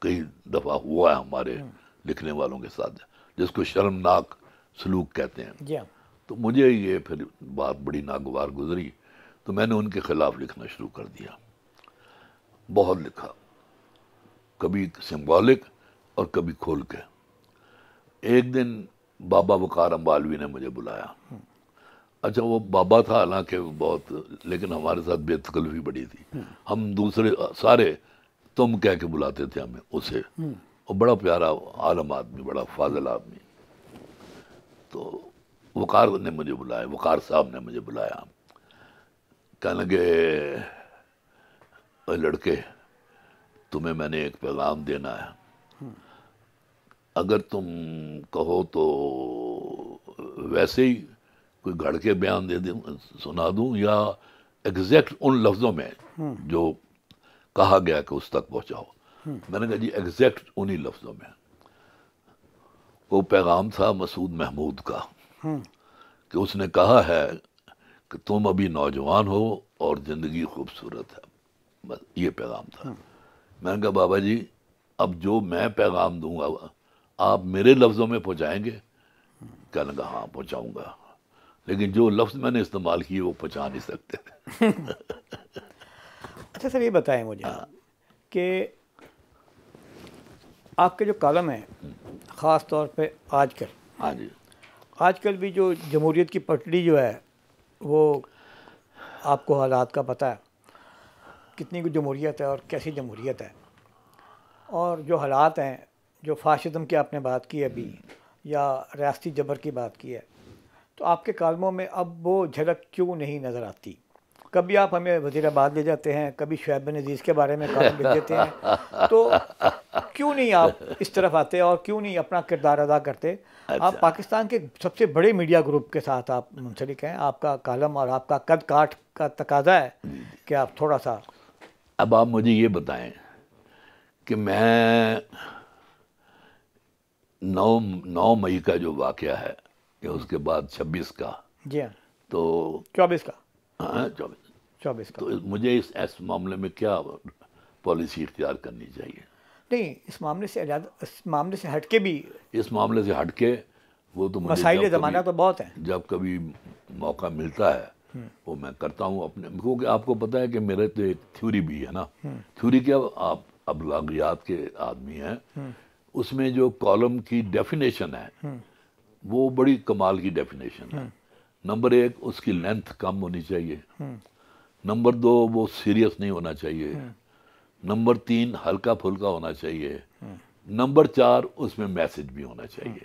S2: کئی دفعہ ہوا ہے ہمارے لکھنے والوں کے ساتھ، جس کو شرمناک سلوک کہتے ہیں.
S1: جی ہاں.
S2: تو مجھے یہ پھر بات بڑی ناگوار گزری، تو میں نے ان کے خلاف لکھنا شروع کر دیا. بہت لکھا، کبھی سمبولک اور کبھی کھول کے. ایک دن بابا وقار امبالوی نے مجھے بلایا. اچھا، وہ بابا تھا حالانکہ بہت، لیکن ہمارے ساتھ بے تکلفی بڑی تھی. ہم دوسرے سارے تم کہہ کے بلاتے تھے ہمیں اسے، اور بڑا پیارا عالم آدمی، بڑا فاضل آدمی. تو وقار نے مجھے بلایا، وقار صاحب نے مجھے بلایا. کہنے لگے اے لڑکے، تمہیں میں نے ایک پیغام دینا ہے. اگر تم کہو تو ویسے ہی کوئی گھڑ کے بیان دے دوں سنا دوں یا ایگزیکٹ ان لفظوں میں جو کہا گیا کہ اس تک پہنچاؤ؟ میں نے کہا جی ایگزیکٹ انہی لفظوں میں. وہ پیغام تھا مسعود محمود کا کہ اس نے کہا ہے کہ تم ابھی نوجوان ہو اور زندگی خوبصورت ہے. بس یہ پیغام تھا. میں نے کہا بابا جی اب جو میں پیغام دوں گا آپ میرے لفظوں میں پہنچائیں گے؟ کہنے لگا ہاں پہنچاؤں گا، لیکن جو لفظ میں نے استعمال کیے وہ پہنچا نہیں سکتے.
S1: اچھا سر یہ بتائیں مجھے کہ آپ کے جو کالم ہیں خاص طور پہ آج کل،
S2: ہاں جی
S1: آج کل بھی جو جمہوریت کی پٹڑی جو ہے وہ آپ کو حالات کا پتہ ہے کتنی کی جمہوریت ہے اور کیسی جمہوریت ہے، اور جو حالات ہیں جو فاشزم کی آپ نے بات کی ابھی یا ریاستی جبر کی بات کی ہے، تو آپ کے کالموں میں اب وہ جھلک کیوں نہیں نظر آتی؟ کبھی آپ ہمیں وزیر آباد لے جاتے ہیں، کبھی شعیب بن عزیز کے بارے میں کالم لکھ دیتے ہیں، تو کیوں نہیں آپ اس طرف آتے اور کیوں نہیں اپنا کردار ادا کرتے؟ آپ پاکستان کے سب سے بڑے میڈیا گروپ کے ساتھ آپ منسلک ہیں، آپ کا کالم اور آپ کا قد کاٹ کا تقاضا ہے کہ آپ تھوڑا سا.
S2: اب آپ مجھے یہ بتائیں کہ میں 9 مئی کا جو واقعہ ہے یا اس کے بعد 26 کا،
S1: جی ہاں
S2: تو
S1: 24 کا،
S2: ہاں
S1: 24 کا،
S2: تو مجھے اس معاملے میں کیا پالیسی اختیار کرنی چاہیے؟
S1: نہیں اس معاملے سے اس معاملے سے ہٹ کے بھی
S2: اس معاملے سے ہٹ کے وہ تو مجھے
S1: مسائل زمانہ تو بہت ہیں.
S2: جب کبھی موقع ملتا ہے وہ میں کرتا ہوں اپنے، کیونکہ آپ کو پتہ ہے کہ میرے تو ایک تھیوری بھی ہے نا. تھیوری کیا، آپ ابلاغیات کے آدمی ہیں، اس میں جو کالم کی ڈیفینیشن ہے وہ بڑی کمال کی ڈیفینیشن ہے. نمبر 1 اس کی لینتھ کم ہونی چاہیے. نمبر 2 وہ سیریس نہیں ہونا چاہیے. نمبر 3 ہلکا پھلکا ہونا چاہیے. نمبر 4 اس میں میسج بھی ہونا چاہیے،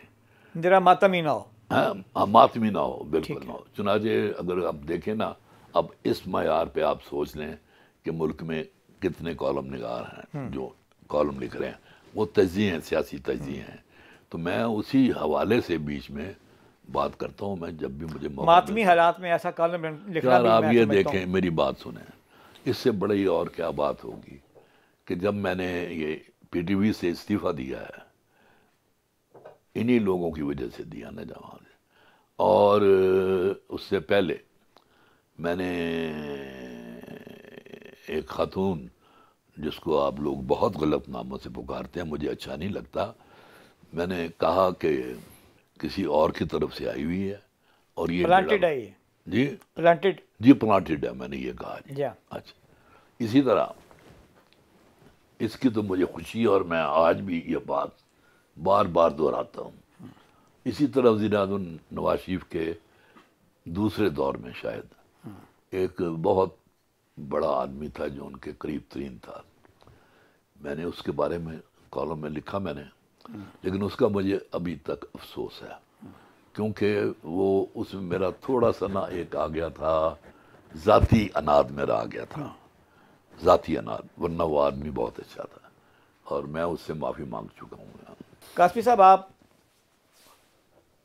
S1: ذرا ماتمی نہ ہو.
S2: ہاں ماتمی نہ ہو، بالکل نہ ہو. چنانچہ اگر آپ دیکھیں نا، اب اس معیار پہ آپ سوچ لیں کہ ملک میں کتنے کالم نگار ہیں جو کالم لکھ رہے ہیں، وہ تجزیے ہیں، سیاسی تجزیے ہیں. تو میں اسی حوالے سے بیچ میں بات کرتا ہوں. میں جب بھی مجھے موقع
S1: ماتمی حالات میں ایسا کالم لکھنا بھی
S2: آپ
S1: میں
S2: یہ
S1: سمجھتا ہوں.
S2: دیکھیں، میری بات سنیں، اس سے بڑی اور کیا بات ہوگی کہ جب میں نے یہ پی ٹی وی سے استعفیٰ دیا ہے، انہی لوگوں کی وجہ سے دیا نا جہاں سے. اور اس سے پہلے میں نے ایک خاتون جس کو آپ لوگ بہت غلط ناموں سے پکارتے ہیں، مجھے اچھا نہیں لگتا، میں نے کہا کہ کسی اور کی طرف سے آئی ہوئی ہے اور یہ
S1: پلانٹڈ ہے، یہ
S2: جی
S1: پلانٹڈ.
S2: جی پلانٹڈ ہے، میں نے یہ کہا جی.
S1: جی
S2: اچھا، اسی طرح اس کی تو مجھے خوشی، اور میں آج بھی یہ بات بار بار دہراتا ہوں. اسی طرح وزیر اعظم نواز شریف کے دوسرے دور میں شاید ایک بہت بڑا آدمی تھا جو ان کے قریب ترین تھا. میں نے اس کے بارے میں کالم میں لکھا میں نے، لیکن اس کا مجھے ابھی تک افسوس ہے، کیونکہ وہ اس میں میرا تھوڑا سا نا ایک آ گیا تھا، ذاتی اناد میرا آ گیا تھا، ذاتی اناد. ورنہ وہ آدمی بہت اچھا تھا اور میں اس سے معافی مانگ چکا ہوں.
S1: قاسمی صاحب، آپ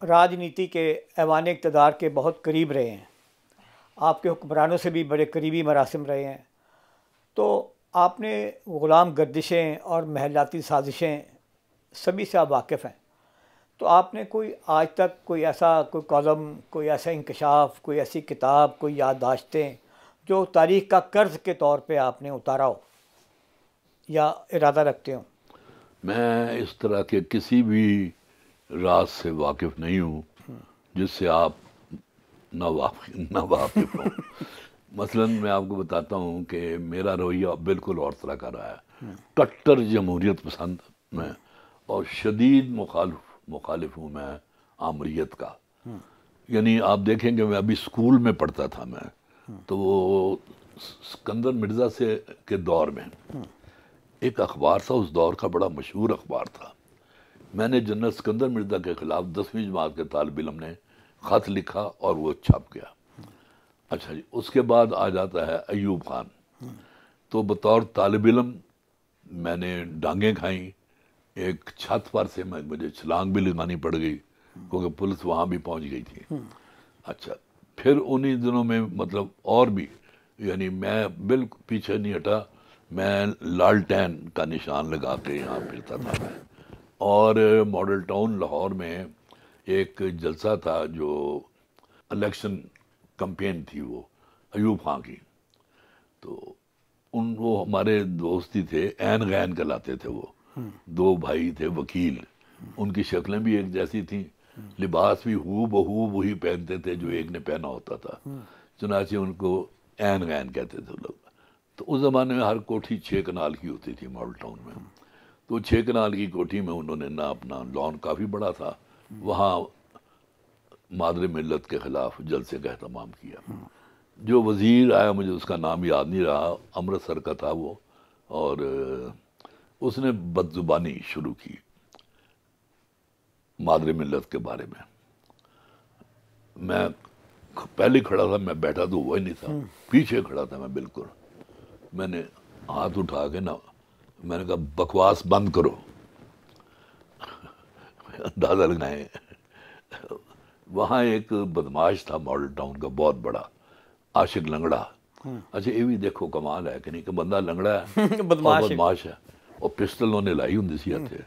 S1: راجنیتی کے ایوان اقتدار کے بہت قریب رہے ہیں، آپ کے حکمرانوں سے بھی بڑے قریبی مراسم رہے ہیں، تو آپ نے غلام گردشیں اور محلاتی سازشیں سبھی سے آپ واقف ہیں. تو آپ نے کوئی آج تک کوئی کالم، کوئی ایسا انکشاف، کوئی ایسی کتاب، کوئی یادداشتیں جو تاریخ کا قرض کے طور پہ آپ نے اتارا ہو یا ارادہ رکھتے ہوں؟
S2: میں اس طرح کے کسی بھی راز سے واقف نہیں ہوں جس سے آپ نہ واقف ہوں. مثلا میں آپ کو بتاتا ہوں کہ میرا رویہ بالکل اور طرح کا رہا ہے. کٹر جمہوریت پسند میں اور شدید مخالف ہوں میں آمریت کا. یعنی آپ دیکھیں کہ میں ابھی اسکول میں پڑھتا تھا میں، تو وہ اسکندر مرزا سے کے دور میں ایک اخبار تھا، اس دور کا بڑا مشہور اخبار تھا. میں نے جنرل اسکندر مرزا کے خلاف 10ویں جماعت کے طالب علم نے خط لکھا اور وہ چھپ گیا. اچھا جی، اس کے بعد آ جاتا ہے ایوب خان. تو بطور طالب علم میں نے ڈانگیں کھائیں، ایک چھت پر سے مجھے چھلانگ بھی لگانی پڑ گئی کیونکہ پولیس وہاں بھی پہنچ گئی تھی. اچھا، پھر انہی دنوں میں مطلب اور بھی، یعنی میں بالکل پیچھے نہیں ہٹا، میں لالٹین کا نشان لگا کے یہاں پھرتا تھا میں. اور ماڈل ٹاؤن لاہور میں ایک جلسہ تھا جو الیکشن کمپین تھی، وہ ایوب خان کی، تو وہ ہمارے دوست ہی تھے، عین غین کہلاتے تھے وہ، دو بھائی تھے وکیل، ان کی شکلیں بھی ایک جیسی تھیں، لباس بھی ہو بہو وہی پہنتے تھے جو ایک نے پہنا ہوتا تھا، چنانچہ ان کو عین غین کہتے تھے لوگ. تو اس زمانے میں ہر کوٹھی 6 کنال کی ہوتی تھی ماڈل ٹاؤن میں، تو 6 کنال کی کوٹھی میں انہوں نے نا اپنا لان کافی بڑا تھا، وہاں مادر ملت کے خلاف جلسے کا اہتمام کیا. جو وزیر آیا مجھے اس کا نام یاد نہیں رہا، امرتسر کا تھا وہ، اور اس نے بد زبانی شروع کی مادر ملت کے بارے میں. میں پہلے کھڑا تھا، میں بیٹھا تو ہوا ہی نہیں تھا، پیچھے کھڑا تھا میں بالکل. میں نے ہاتھ اٹھا کے نا میں نے کہا بکواس بند کرو. اندازہ لگائیں، وہاں ایک بدماش تھا ماڈل ٹاؤن کا بہت بڑا، عاشق لنگڑا. اچھا یہ بھی دیکھو کمال ہے کہ نہیں کہ بندہ لنگڑا ہے اور بدماش ہے، اور پسٹل انہوں نے لائی ہوں سی ہتھے،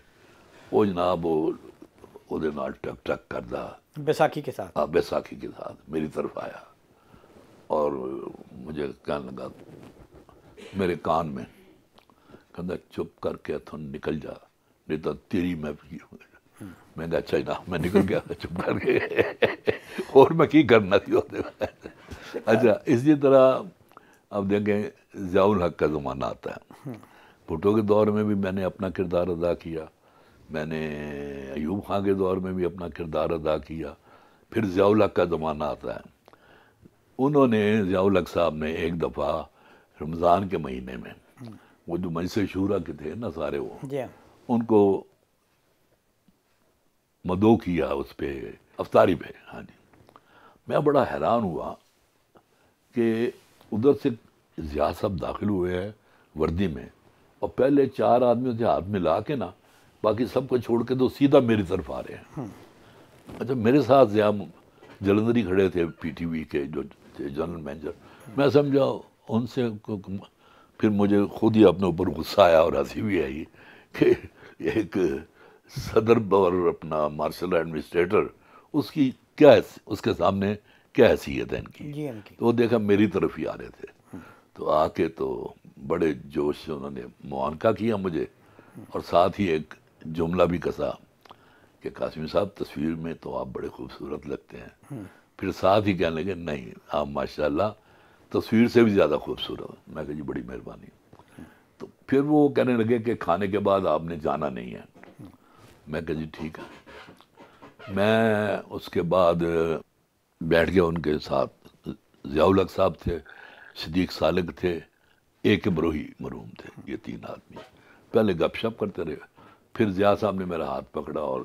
S2: وہ جناب وہ نال ٹک ٹک کردا
S1: بیساکھی کے ساتھ،
S2: بیساکھی کے ساتھ میری طرف آیا اور مجھے کہنے لگا میرے کان میں، کہتا چپ کر کے اتھوں نکل جا نہیں تو تیری میں بھی. میں نے اچھا جناب میں نکل گیا چپ کر کے، اور میں کی کرنا تھی ہوتے میں. اچھا اسی طرح اب دیکھیں ضیاء الحق کا زمانہ آتا ہے، بھٹو کے دور میں بھی میں نے اپنا کردار ادا کیا، میں نے ایوب خان کے دور میں بھی اپنا کردار ادا کیا، پھر ضیاء الحق کا زمانہ آتا ہے. انہوں نے ضیاء الحق صاحب نے ایک دفعہ رمضان کے مہینے میں وہ جو مجلس شورا کے تھے نا سارے، وہ ان کو مدعو کیا اس پہ افطاری پہ. ہاں جی، میں بڑا حیران ہوا کہ ادھر سے ضیاء صاحب داخل ہوئے ہیں وردی میں، اور پہلے 4 آدمیوں سے ہاتھ ملا کے نا باقی سب کو چھوڑ کے تو سیدھا میری طرف آ رہے ہیں. اچھا میرے ساتھ ضیاء جلندری کھڑے تھے پی ٹی وی کے جو تھے جنرل مینیجر، میں سمجھا ان سے پھر مجھے خود ہی اپنے اوپر غصہ آیا اور ہنسی بھی آئی کہ ایک صدر اور اپنا مارشل ایڈمنسٹریٹر اس کی کیا اس کے سامنے کیا حیثیت ہے ان کی. تو وہ دیکھا میری طرف ہی آ رہے تھے، تو آ کے تو بڑے جوش سے انہوں نے معانقہ کیا مجھے، اور ساتھ ہی ایک جملہ بھی کسا کہ قاسمی صاحب تصویر میں تو آپ بڑے خوبصورت لگتے ہیں. پھر ساتھ ہی کہنے لگے نہیں آپ ماشاءاللہ تصویر سے بھی زیادہ خوبصورت. میں کہا جی بڑی مہربانی. تو پھر وہ کہنے لگے کہ کھانے کے بعد آپ نے جانا نہیں ہے. میں کہا جی ٹھیک ہے. میں اس کے بعد بیٹھ گیا ان کے ساتھ. ضیاء الحق صاحب تھے، صدیق سالک تھے، اے کے بروہی مرحوم تھے، یہ 3 آدمی. پہلے گپ شپ کرتے رہے، پھر ضیاء صاحب نے میرا ہاتھ پکڑا اور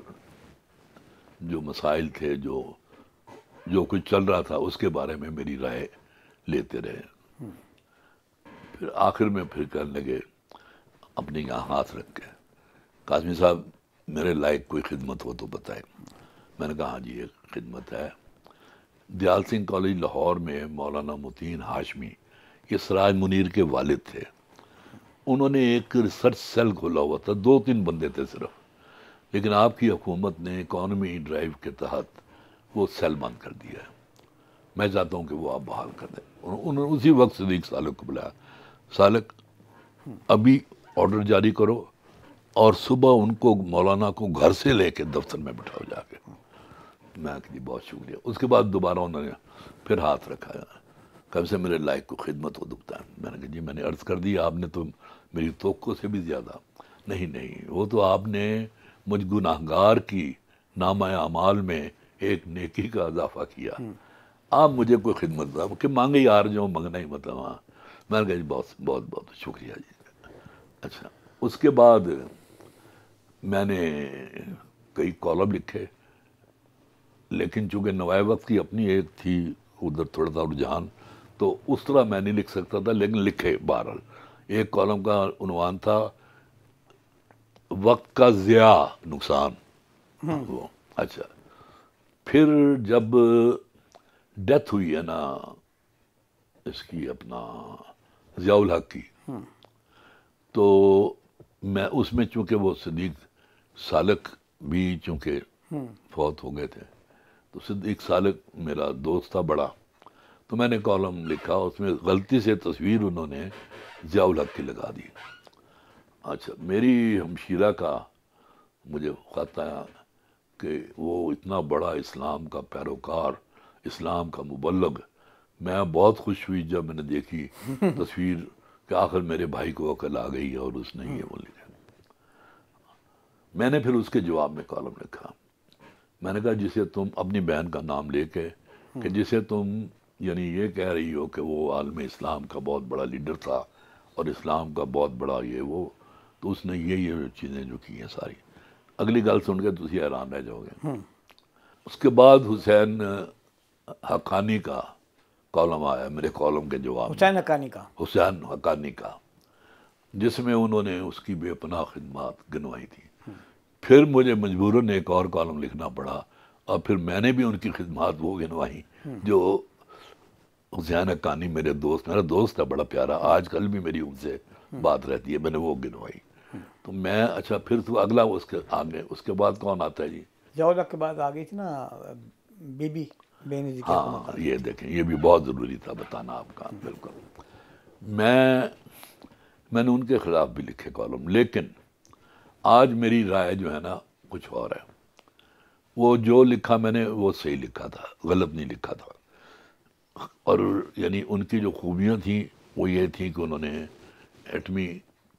S2: جو مسائل تھے جو کچھ چل رہا تھا اس کے بارے میں میری رائے لیتے رہے. پھر آخر میں پھر کہنے لگے اپنے یہاں ہاتھ رکھ کے قاسمی صاحب میرے لائق کوئی خدمت ہو تو بتائیں. میں نے کہا ہاں جی ایک خدمت ہے. دیال سنگھ کالج لاہور میں مولانا متین ہاشمی، یہ سراج منیر کے والد تھے، انہوں نے ایک ریسرچ سیل کھولا ہوا تھا، 2-3 بندے تھے صرف، لیکن آپ کی حکومت نے اکانومی ڈرائیو کے تحت وہ سیل بند کر دیا ہے. میں چاہتا ہوں کہ وہ آپ بحال کر دیں. انہوں نے اسی وقت صدیق سالک کو بلایا، سالک ابھی آرڈر جاری کرو اور صبح ان کو مولانا کو گھر سے لے کے دفتر میں بٹھاؤ جا کے. میں کہ جی بہت شکریہ. اس کے بعد دوبارہ انہوں نے پھر ہاتھ رکھا، کب سے میرے لائق کو خدمت ہو دکھتا ہے. میں نے کہا جی میں نے عرض کر دی آپ نے تو میری توقع سے بھی زیادہ. نہیں وہ تو آپ نے مجھ گناہگار کی نامہ اعمال میں ایک نیکی کا اضافہ کیا، آپ مجھے کوئی خدمت دا کہ مانگے یار جو منگنا ہی مطلب. ہاں میں نے کہا جی بہت بہت بہت شکریہ جی. اچھا اس کے بعد میں نے کئی کالم لکھے، لیکن چونکہ نوائے وقت کی اپنی ایک تھی ادھر تھوڑا سا رجحان، تو اس طرح میں نہیں لکھ سکتا تھا، لیکن لکھے بہرحال. ایک کالم کا عنوان تھا وقت کا ضیاع نقصان. اچھا پھر جب ڈیتھ ہوئی ہے نا اس کی اپنا ضیاء الحق کی، تو میں اس میں چونکہ وہ صدیق سالک بھی چونکہ فوت ہو گئے تھے، تو صدیق سالک میرا دوست تھا بڑا، تو میں نے کالم لکھا، اس میں غلطی سے تصویر انہوں نے ضیاء الحق کی لگا دی۔ اچھا، میری ہمشیرہ کا مجھے خط آیا کہ وہ اتنا بڑا اسلام کا پیروکار، اسلام کا مبلغ، میں بہت خوش ہوئی جب میں نے دیکھی تصویر کہ آخر میرے بھائی کو عقل آ گئی اور اس نے یہ وہ لکھا۔ میں نے پھر اس کے جواب میں کالم لکھا، میں نے کہا جسے تم اپنی بہن کا نام لے کے کہ جسے تم یعنی یہ کہہ رہی ہو کہ وہ عالم اسلام کا بہت بڑا لیڈر تھا اور اسلام کا بہت بڑا یہ وہ، تو اس نے یہ چیزیں جو کی ہیں ساری، اگلی گل سن کے تسی حیران رہ جاؤ گے۔ اس کے بعد حسین حقانی کا کالم آیا میرے کالم کے جواب میں،
S1: حسین حقانی کا،
S2: حسین حقانی کا، جس میں انہوں نے اس کی بے پناہ خدمات گنوائی تھی۔ پھر مجھے مجبوراً ایک اور کالم لکھنا پڑا، اور پھر میں نے بھی ان کی خدمات وہ گنوائی جو حسین حقانی میرا دوست ہے بڑا پیارا، آج کل بھی میری ان سے بات رہتی ہے، میں نے وہ گنوائی۔ تو میں اچھا پھر تو اگلا اس کے آگے اس کے بعد کون آتا ہے جی؟
S1: ضیاء الحق کے بعد آ گئی تھی نا بی بی بے نظیر کی
S2: ہاں، یہ دیکھیں یہ بھی بہت ضروری تھا بتانا آپ کا، بالکل۔ میں نے ان کے خلاف بھی لکھے کالم، لیکن آج میری رائے جو ہے نا کچھ اور ہے۔ وہ جو لکھا میں نے وہ صحیح لکھا تھا، غلط نہیں لکھا تھا، اور یعنی ان کی جو خوبیاں تھیں وہ یہ تھیں کہ انہوں نے ایٹمی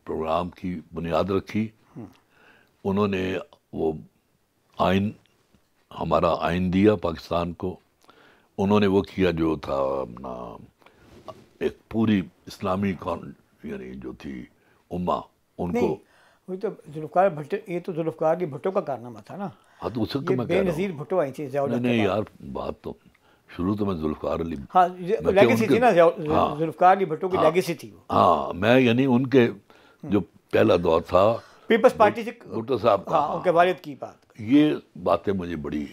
S2: پروگرام کی بنیاد رکھی، انہوں نے وہ آئین، ہمارا آئین دیا پاکستان کو، انہوں نے وہ کیا جو تھا اپنا ایک پوری اسلامی یعنی جو تھی امہ ان کو،
S1: وہی تو ذوالفقار بھٹو، یہ تو ذوالفقار علی بھٹو کا کارنامہ تھا نا،
S2: ہاں تو اسے
S1: یہ
S2: میں
S1: بے
S2: کہہ رہا
S1: نظیر
S2: ہوں۔
S1: بھٹو آئی تھی ضیاء الحق
S2: نہیں
S1: کے بعد۔
S2: یار، بات تو شروع تو میں ذوالفقار علی،
S1: ہاں
S2: میں کہ
S1: لیگیسی
S2: ان کے،
S1: تھی نا،
S2: ہاں
S1: ذوالفقار علی بھٹو کی لیگیسی تھی وہ،
S2: ہاں، میں یعنی ان کے جو پہلا دور تھا
S1: پیپلز پارٹی سے،
S2: بھٹو صاحب کا،
S1: ہاں ان کے والد کی بات۔
S2: یہ باتیں مجھے بڑی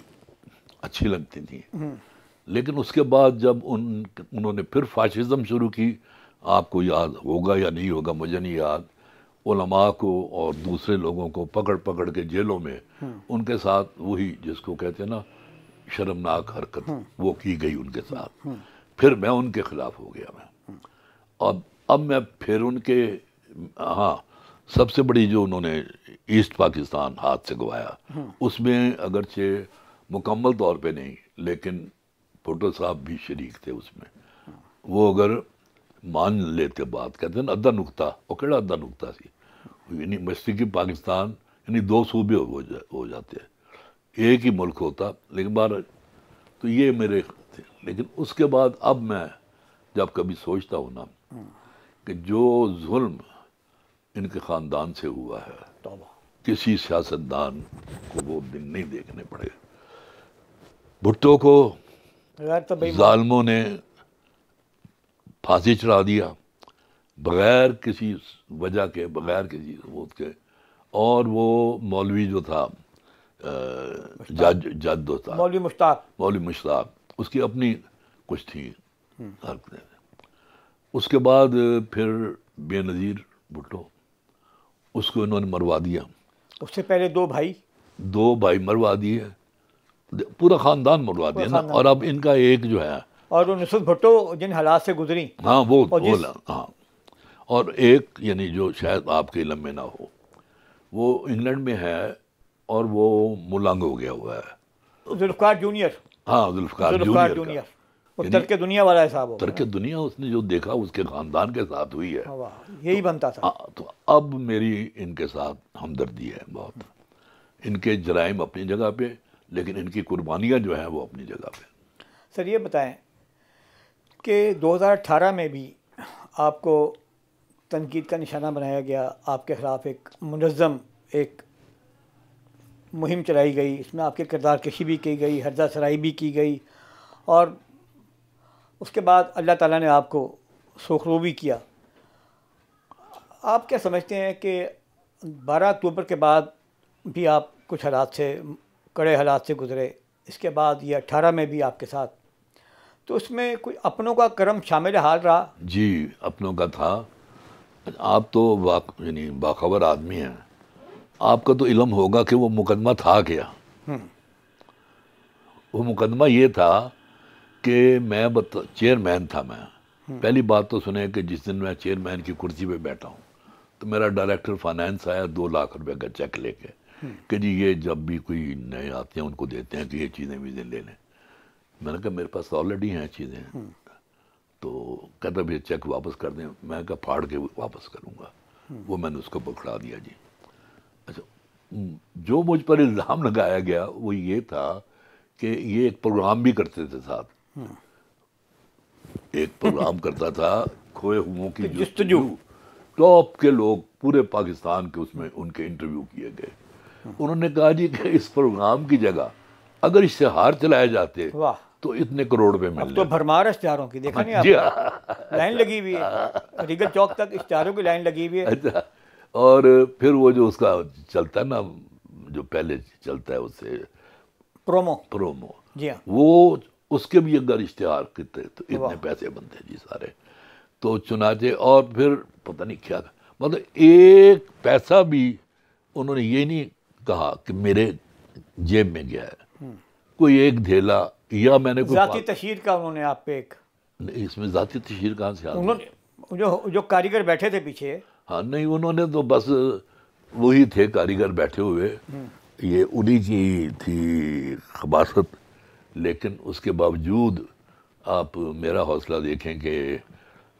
S2: اچھی لگتی تھیں، لیکن اس کے بعد جب انہوں نے پھر فاشزم شروع کی، آپ کو یاد ہوگا یا نہیں ہوگا مجھے نہیں یاد، علماء کو اور دوسرے لوگوں کو پکڑ پکڑ کے جیلوں میں ان کے ساتھ وہی جس کو کہتے ہیں نا شرمناک حرکت وہ کی گئی ان کے ساتھ، پھر میں ان کے خلاف ہو گیا میں، اور اب میں پھر ان کے، ہاں سب سے بڑی جو انہوں نے ایسٹ پاکستان ہاتھ سے گوایا، اس میں اگرچہ مکمل طور پہ نہیں لیکن بھٹو صاحب بھی شریک تھے اس میں، وہ اگر مان لیتے بات، کہتے ہیں نا ادھا نقطہ، وہ کہڑا ادھا نقطہ سی، یعنی مشرقی پاکستان یعنی دو صوبے ہو جاتے ہیں، ایک ہی ملک ہوتا، لیکن بار تو یہ میرے تھے۔ لیکن اس کے بعد اب میں جب کبھی سوچتا ہوں نا کہ جو ظلم ان کے خاندان سے ہوا ہے،
S1: توبہ،
S2: کسی سیاستدان کو وہ دن نہیں دیکھنے پڑے۔ بھٹو کو
S1: غیر تو بے ایمان،
S2: ظالموں نے پھانسی چڑھا دیا بغیر کسی وجہ کے، بغیر کسی ثبوت کے، اور وہ مولوی جو تھا جد ہوتا
S1: مولوی مشتاق،
S2: مولوی مشتاق، اس کی اپنی کچھ تھی حرکتیں۔ اس کے بعد پھر بے نظیر بھٹو، اس کو انہوں نے مروا دیا،
S1: اس سے پہلے
S2: دو بھائی مروا دیے، پورا خاندان مروا دیا نا، اور اب ان کا ایک جو ہے،
S1: اور وہ نصرت بھٹو جن حالات سے گزری،
S2: ہاں وہ ہاں، اور ایک یعنی جو شاید آپ کے علم میں نہ ہو، وہ انگلینڈ میں ہے اور وہ ملنگ ہو گیا ہوا ہے،
S1: ذوالفقار جونیئر،
S2: ہاں ذوالفقار
S1: ذوالفقار
S2: جونیئر
S1: جونیئر،
S2: کا،
S1: وہ ترک دنیا والا حساب ہو
S2: ترک دنیا اس نے جو دیکھا اس کے خاندان کے ساتھ ہوئی ہے،
S1: یہی بنتا تھا۔
S2: تو اب میری ان کے ساتھ ہمدردی ہے بہت، ان کے جرائم اپنی جگہ پہ، لیکن ان کی قربانیاں جو ہیں وہ اپنی جگہ پہ۔
S1: سر یہ بتائیں کہ 2018 میں بھی آپ کو تنقید کا نشانہ بنایا گیا، آپ کے خلاف ایک منظم ایک مہم چلائی گئی، اس میں آپ کے کردار کشی بھی کی گئی، ہرزہ سرائی بھی کی گئی، اور اس کے بعد اللہ تعالیٰ نے آپ کو سرخرو بھی کیا۔ آپ کیا سمجھتے ہیں کہ 12 اکتوبر کے بعد بھی آپ کچھ حالات سے، کڑے حالات سے گزرے، اس کے بعد یہ 18 میں بھی آپ کے ساتھ تو اس میں کوئی اپنوں کا کرم شامل حال رہا؟
S2: جی اپنوں کا تھا. آپ تو یعنی باخبر آدمی ہیں, آپ کا تو علم ہوگا کہ وہ مقدمہ تھا کیا. وہ مقدمہ یہ تھا کہ میں چیئرمین تھا. میں پہلی بات تو سنیں کہ جس دن میں چیئرمین کی کرسی پہ بیٹھا ہوں تو میرا ڈائریکٹر فائنانس آیا 2 لاکھ روپے کا چیک لے کے کہ جی یہ جب بھی کوئی نئے آتے ہیں ان کو دیتے ہیں کہ یہ چیزیں ویزیں لے لیں. میں نے کہا میرے پاس آلریڈی ہیں چیزیں. تو کہتا پھر چیک واپس کر دیں. میں کہا پھاڑ کے واپس کروں گا. وہ میں نے اس کو پکڑا دیا جی. اچھا, جو مجھ پر الزام لگایا گیا وہ یہ تھا کہ یہ ایک پروگرام بھی کرتے تھے ساتھ. ایک پروگرام کرتا تھا کھوئے ہوئوں کی جستجو. ٹاپ کے لوگ پورے پاکستان کے اس میں ان کے انٹرویو کیے گئے. انہوں نے کہا جی کہ اس پروگرام کی جگہ اگر اشتہار چلائے جاتے تو اتنے کروڑ روپے ملنے.
S1: اب تو بھرمار اشتہاروں کی دیکھا نہیں آپ, لائن لگی ہوئی ہے ریگل چوک تک, اشتہاروں کی لائن لگی ہوئی ہے.
S2: اچھا, اور پھر وہ جو اس کا چلتا ہے نا, جو پہلے چلتا ہے اس سے پرومو,
S1: جی ہاں,
S2: وہ اس کے بھی اگر اشتہار کرتے تو اتنے پیسے بنتے جی سارے. تو چنانچہ اور پھر پتہ نہیں کیا, مطلب ایک پیسہ بھی انہوں نے یہ نہیں کہا کہ میرے جیب میں گیا ہے. کوئی ایک دھیلا یا میں نے کوئی
S1: ذاتی تشہیر کا انہوں نے آپ پہ ایک,
S2: اس میں ذاتی تشہیر کہاں سے آتی؟
S1: انہوں نے جو کاریگر بیٹھے تھے پیچھے,
S2: ہاں نہیں, انہوں نے تو بس وہی تھے کاریگر بیٹھے ہوئے, یہ انہی کی تھی خباثت. لیکن اس کے باوجود آپ میرا حوصلہ دیکھیں کہ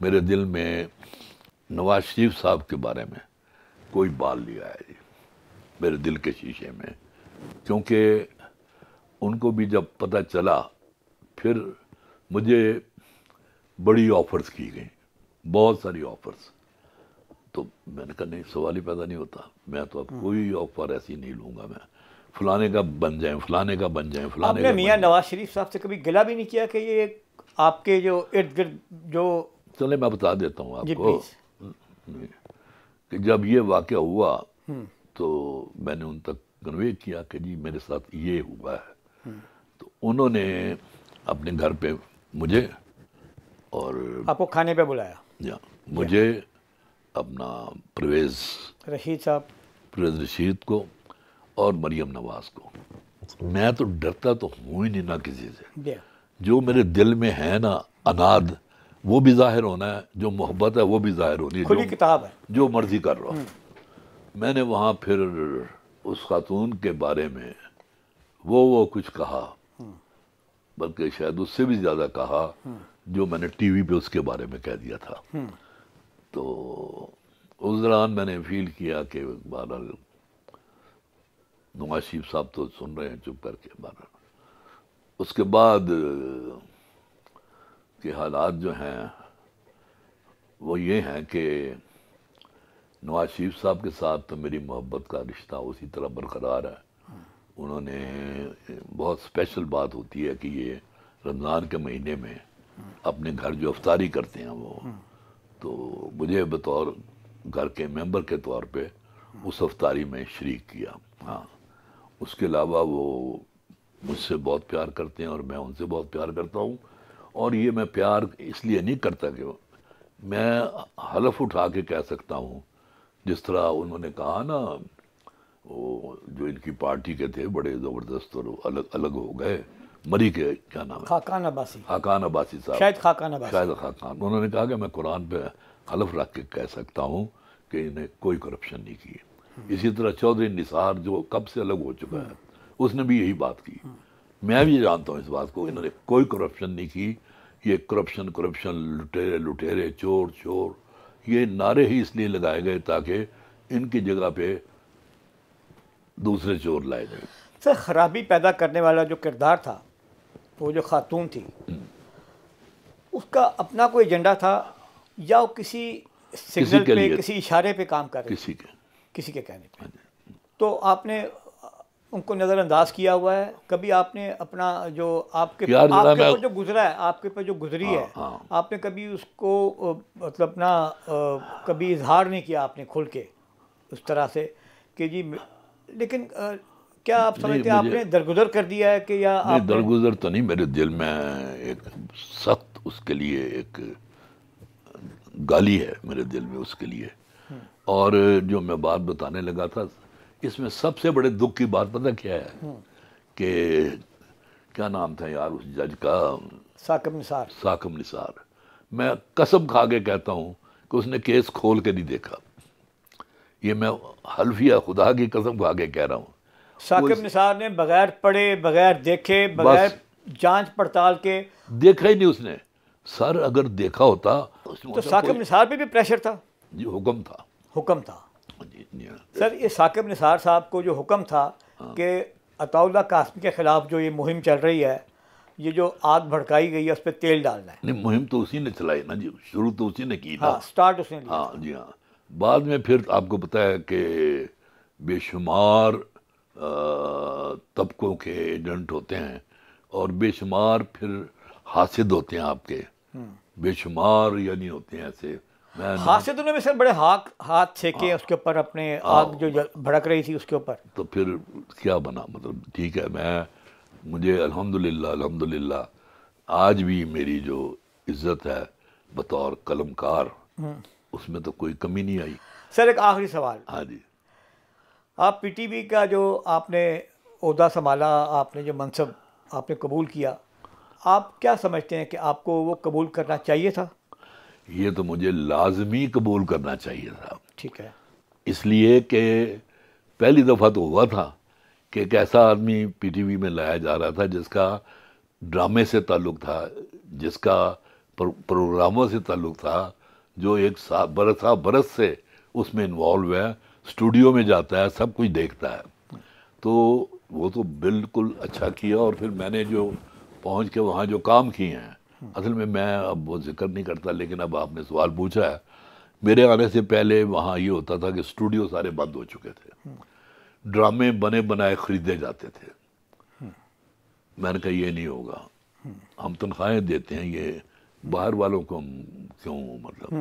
S2: میرے دل میں نواز شریف صاحب کے بارے میں کوئی بال نہیں آیا جی میرے دل کے شیشے میں. کیونکہ ان کو بھی جب پتہ چلا, پھر مجھے بڑی آفرز کی گئیں, بہت ساری آفرز. تو میں نے کہا نہیں, سوال ہی پیدا نہیں ہوتا, میں تو اب کوئی آفر ایسی نہیں لوں گا. میں فلانے کا بن جائیں, فلانے کا بن جائیں, فلانے کا.
S1: آپ نے میاں نواز شریف صاحب سے کبھی گلہ بھی نہیں کیا کہ یہ آپ کے جو ارد گرد جو,
S2: چلے میں بتا دیتا ہوں آپ کو کہ جب یہ واقعہ ہوا تو میں نے ان تک کنوے کیا کہ جی میرے ساتھ یہ ہوا ہے. تو انہوں نے اپنے گھر پہ مجھے اور
S1: آپ کو کھانے پہ بلایا,
S2: مجھے اپنا پرویز رشید کو اور مریم نواز کو. میں تو ڈرتا تو ہوں ہی نہیں نا کسی سے. جو میرے دل میں ہے نا اناد, وہ بھی ظاہر ہونا ہے, جو محبت ہے وہ بھی ظاہر ہونی ہے,
S1: کھلی کتاب ہے,
S2: جو مرضی کر رہا ہوں. میں نے وہاں پھر اس خاتون کے بارے میں وہ کچھ کہا, بلکہ شاید اس سے بھی زیادہ کہا جو میں نے ٹی وی پہ اس کے بارے میں کہہ دیا تھا. تو اس دوران میں نے فیل کیا کہ بہرحال نواز شریف صاحب تو سن رہے ہیں چپ کر کے. بہرحال اس کے بعد کے حالات جو ہیں وہ یہ ہیں کہ نواز شریف صاحب کے ساتھ تو میری محبت کا رشتہ اسی طرح برقرار ہے. انہوں نے بہت اسپیشل بات ہوتی ہے کہ یہ رمضان کے مہینے میں اپنے گھر جو افطاری کرتے ہیں وہ, تو مجھے بطور گھر کے ممبر کے طور پہ اس افطاری میں شریک کیا. ہاں, اس کے علاوہ وہ مجھ سے بہت پیار کرتے ہیں اور میں ان سے بہت پیار کرتا ہوں. اور یہ میں پیار اس لیے نہیں کرتا کہ میں حلف اٹھا کے کہہ سکتا ہوں, جس طرح انہوں نے کہا نا, وہ جو ان کی پارٹی کے تھے بڑے زبردست اور الگ الگ ہو گئے, مری کے کیا نام ہے, خاقان عباسی صاحب,
S1: شاید خاقان,
S2: انہوں نے کہا کہ میں قرآن پہ حلف رکھ کے کہہ سکتا ہوں کہ انہیں کوئی کرپشن نہیں کی. اسی طرح چودھری نثار جو کب سے الگ ہو چکا ہے, اس نے بھی یہی بات کی. میں بھی جانتا ہوں اس بات کو, انہوں نے کوئی کرپشن نہیں کی. یہ کرپشن لٹیرے چور, یہ نعرے ہی اس لیے لگائے گئے تاکہ ان کی جگہ پہ دوسرے چور لائے جائیں.
S1: سر, خرابی پیدا کرنے والا جو کردار تھا, وہ جو خاتون تھی, اس کا اپنا کوئی ایجنڈا تھا یا وہ کسی سگنل پہ, کسی اشارے پہ کام کر رہے تھے, کسی کے کہنے پہ؟ تو آپ نے ان کو نظر انداز کیا ہوا ہے کبھی؟ آپ نے اپنا جو آپ کے پر جو گزرا ہے, آپ کے پر جو گزری ہے, آپ نے کبھی اس کو مطلب اپنا کبھی اظہار نہیں کیا آپ نے کھل کے اس طرح سے کہ جی, لیکن کیا آپ سمجھتے ہیں آپ نے درگزر کر دیا ہے کہ یا آپ؟
S2: درگزر تو نہیں, میرے دل میں ایک سخت اس کے لیے ایک گالی ہے میرے دل میں اس کے لیے. اور جو میں بات بتانے لگا تھا اس میں سب سے بڑے دکھ کی بات پتہ کیا ہے کہ کیا نام تھا یار اس جج کا؟ ثاقب نثار. میں قسم کھا کے کہتا ہوں کہ اس نے کیس کھول کے نہیں دیکھا. یہ میں حلفیہ خدا کی قسم کھا کے کہہ رہا ہوں.
S1: ثاقب نثار نے بغیر پڑھے، بغیر دیکھے، بغیر جانچ پڑتال کے
S2: دیکھا ہی نہیں اس نے. سر اگر دیکھا ہوتا
S1: تو ثاقب نثار پہ بھی پریشر تھا.
S2: جی حکم تھا. جی
S1: سر یہ ثاقب نثار صاحب کو جو حکم تھا کہ عطاء اللہ قاسمی کے خلاف جو یہ مہم چل رہی ہے، یہ جو آگ بھڑکائی گئی ہے اس پہ تیل ڈالنا ہے.
S2: نہیں مہم تو اسی نے چلائی نا جی، شروع تو اسی نے کی نا.
S1: ہاں سٹارٹ اس نے لیا.
S2: ہاں جی ہاں. بعد میں پھر آپ کو پتہ ہے کہ بے شمار طبقوں کے ایجنٹ ہوتے ہیں اور بے شمار پھر حاسد ہوتے ہیں آپ کے، بے شمار یعنی ہوتے ہیں ایسے.
S1: حاسد انہوں نے سر بڑے ہاتھ چھینکے اس کے اوپر، اپنے آگ جو بھڑک رہی تھی اس کے اوپر. تو
S2: پھر کیا بنا؟ مطلب ٹھیک ہے، مجھے الحمدللہ آج بھی میری جو عزت ہے بطور قلم کار اس میں تو کوئی کمی نہیں آئی.
S1: سر ایک آخری سوال.
S2: ہاں جی.
S1: آپ پی ٹی وی کا جو آپ نے عہدہ سنبھالا، آپ نے جو منصب آپ نے قبول کیا، آپ کیا سمجھتے ہیں کہ آپ کو وہ قبول کرنا چاہیے تھا؟
S2: یہ تو مجھے لازمی قبول کرنا چاہیے تھا.
S1: ٹھیک ہے.
S2: اس لیے کہ پہلی دفعہ تو ہوا تھا کہ ایک ایسا آدمی پی ٹی وی میں لایا جا رہا تھا جس کا ڈرامے سے تعلق تھا، جس کا پروگراموں سے تعلق تھا، جو ایک برس سے اس میں انوالو ہے، اسٹوڈیو میں جاتا ہے، سب کچھ دیکھتا ہے. تو وہ تو بالکل اچھا کیا. اور پھر میں نے جو پہنچ کے وہاں جو کام کیے ہیں، اصل میں اب وہ ذکر نہیں کرتا، لیکن اب آپ نے سوال پوچھا ہے. میرے آنے سے پہلے وہاں یہ ہوتا تھا کہ اسٹوڈیو سارے بند ہو چکے تھے، ڈرامے بنے بنائے خریدے جاتے تھے. میں نے کہا یہ نہیں ہوگا، ہم تنخواہیں دیتے ہیں، یہ باہر والوں کو ہم کیوں مطلب.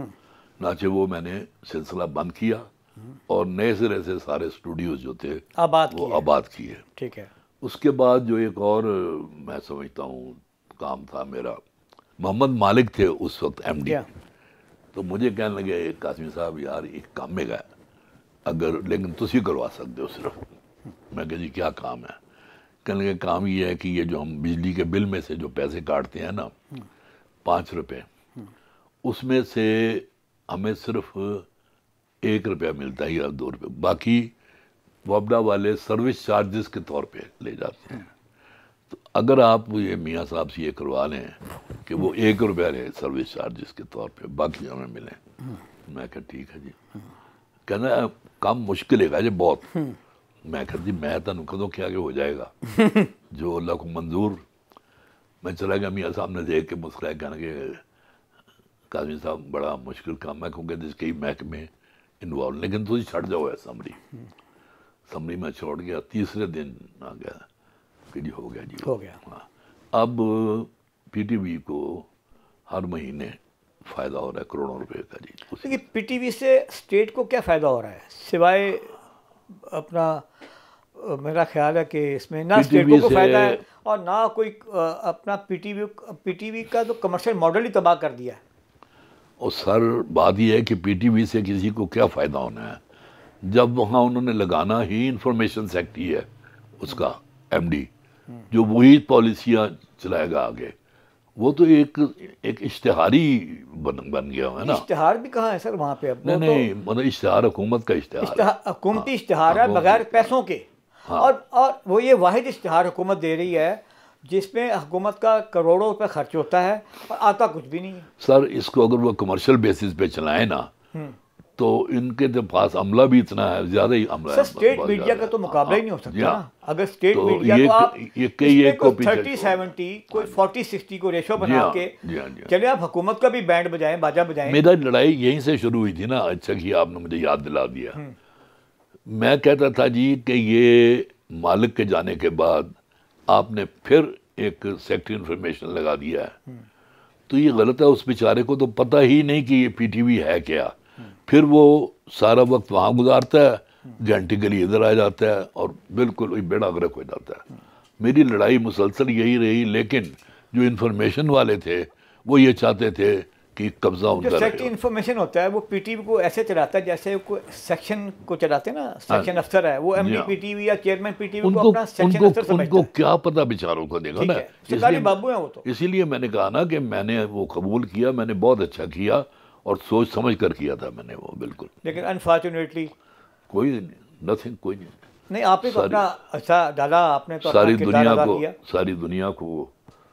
S2: ناچے وہ میں نے سلسلہ بند کیا اور نئے سرے سے سارے اسٹوڈیوز جو تھے وہ آباد کیے.
S1: ٹھیک ہے.
S2: اس کے بعد جو ایک اور میں سمجھتا ہوں کام تھا میرا، محمد مالک تھے اس وقت ایم ڈی. تو مجھے کہنے لگے قاسمی صاحب یار ایک کام میں گیا اگر، لیکن تسی کروا سکتے ہو صرف. میں کہا جی کیا کام ہے؟ کہنے لگے کام یہ ہے کہ یہ جو ہم بجلی کے بل میں سے جو پیسے کاٹتے ہیں نا 5 روپے، اس میں سے ہمیں صرف 1 روپیہ ملتا ہے یا 2 روپے، باقی وابڈا والے سروس چارجز کے طور پہ لے جاتے ہیں. تو اگر آپ یہ میاں صاحب سے یہ کروا لیں کہ وہ 1 روپیہ لے سروس چارجز کے طور پہ، باقی ہمیں ملیں. میں کہا ٹھیک ہے جی. کہنا کام مشکل ہے جی بہت. میں کہا جی میں تنوں کدوں کیا کہ ہو جائے گا جو اللہ کو منظور. میں چلا گیا، میاں صاحب نے دیکھ کے مسکرائے، کہنے کہ قاسمی صاحب بڑا مشکل کام ہے کیونکہ جس کئی محکمے انوالو، لیکن تجھے چھڑ جاؤ ہے سمری میں چھوڑ گیا. تیسرے دن آ گیا کہ جی ہو گیا جی
S1: ہو گیا.
S2: اب پی ٹی وی کو ہر مہینے فائدہ ہو رہا ہے کروڑوں روپے کا جی.
S1: لیکن پی ٹی وی سے اسٹیٹ کو کیا فائدہ ہو رہا ہے سوائے اپنا، میرا خیال ہے کہ اس میں نہ اسٹیٹ کو فائدہ ہے اور نہ کوئی اپنا پی ٹی وی کا تو کمرشل ماڈل ہی تباہ کر دیا ہے.
S2: اور سر بات یہ ہے کہ پی ٹی وی سے کسی کو کیا فائدہ ہونا ہے جب وہاں انہوں نے لگانا ہی انفارمیشن سیکٹری ہے اس کا ایم ڈی، جو وہی پالیسیاں چلائے گا آگے. وہ تو ایک اشتہاری بن گیا ہے نا.
S1: اشتہار بھی کہاں ہے سر وہاں پہ؟
S2: نہیں مطلب اشتہار حکومت کا اشتہار،
S1: حکومتی اشتہار ہے بغیر پیسوں کے. اور وہ یہ واحد اشتہار حکومت دے رہی ہے جس میں حکومت کا کروڑوں روپے خرچ ہوتا ہے اور آتا کچھ بھی نہیں ہے.
S2: سر اس کو اگر وہ کمرشل بیسس پہ چلائیں نا تو ان کے پاس عملہ بھی اتنا ہے، زیادہ ہی عملہ ہے.
S1: اسٹیٹ میڈیا کا تو مقابلہ ہی نہیں ہو سکتا نا. اگر اسٹیٹ میڈیا کو آپ کوئی 30-70 کوئی 40-60 کو ریشو بنا کے چلے آپ حکومت کا بھی بینڈ بجائیں، باجا بجائیں.
S2: میرا لڑائی یہیں سے شروع ہوئی تھی نا. اچھا کہ آپ نے مجھے یاد دلا دیا. میں کہتا تھا جی کہ یہ مالک کے جانے کے بعد آپ نے پھر ایک سیکٹری انفارمیشن لگا دیا ہے تو یہ غلط ہے. اس بیچارے کو تو پتہ ہی نہیں کہ یہ پی ٹی وی ہے کیا. پھر وہ سارا وقت وہاں گزارتا ہے، گھنٹے کے لیے ادھر آ جاتا ہے اور بالکل بیڑا غرق ہو جاتا ہے. میری لڑائی مسلسل یہی رہی، لیکن جو انفارمیشن والے تھے وہ یہ چاہتے تھے کہ قبضہ ان
S1: جو
S2: کا
S1: سیکٹری
S2: رہے.
S1: انفارمیشن ہوتا ہے وہ پی ٹی وی کو ایسے چلاتا ہے جیسے کوئی سیکشن کو چلاتے ہیں نا, سیکشن افسر ہے وہ, M D P T V یا چیئرمین پی ٹی وی کو اپنا سیکشن افسر
S2: ان
S1: سمجھتا
S2: کو
S1: ہے.
S2: کیا پتہ بیچاروں کو, دیکھا
S1: ٹھیک
S2: نا,
S1: ہے, سرکاری بابو ہیں وہ تو.
S2: اسی لیے میں نے کہا نا کہ میں نے وہ قبول کیا, میں نے بہت اچھا کیا اور سوچ سمجھ کر کیا تھا میں نے وہ. بالکل.
S1: لیکن انفارچونیٹلی
S2: کوئی نتھنگ, کوئی
S1: نہیں, آپ نے تو اپنا اچھا ڈالا, آپ نے تو اپنا
S2: ساری
S1: کردار ادا کیا.
S2: ساری دنیا کو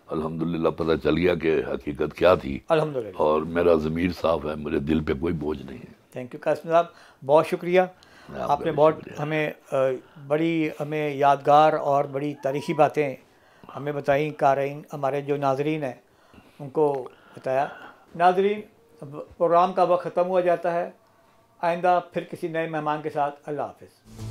S2: الحمدللہ پتہ چل گیا کہ حقیقت کیا تھی,
S1: الحمدللہ.
S2: اور میرا ضمیر صاف ہے, میرے دل پہ کوئی بوجھ نہیں ہے.
S1: تھینک یو قاسم صاحب, بہت شکریہ. آپ نے بہت بڑی ہمیں یادگار اور بڑی تاریخی باتیں ہمیں بتائیں, قارئین ہمارے جو ناظرین ہیں ان کو بتایا. ناظرین, پروگرام کا وقت ختم ہوا جاتا ہے. آئندہ پھر کسی نئے مہمان کے ساتھ. اللہ حافظ.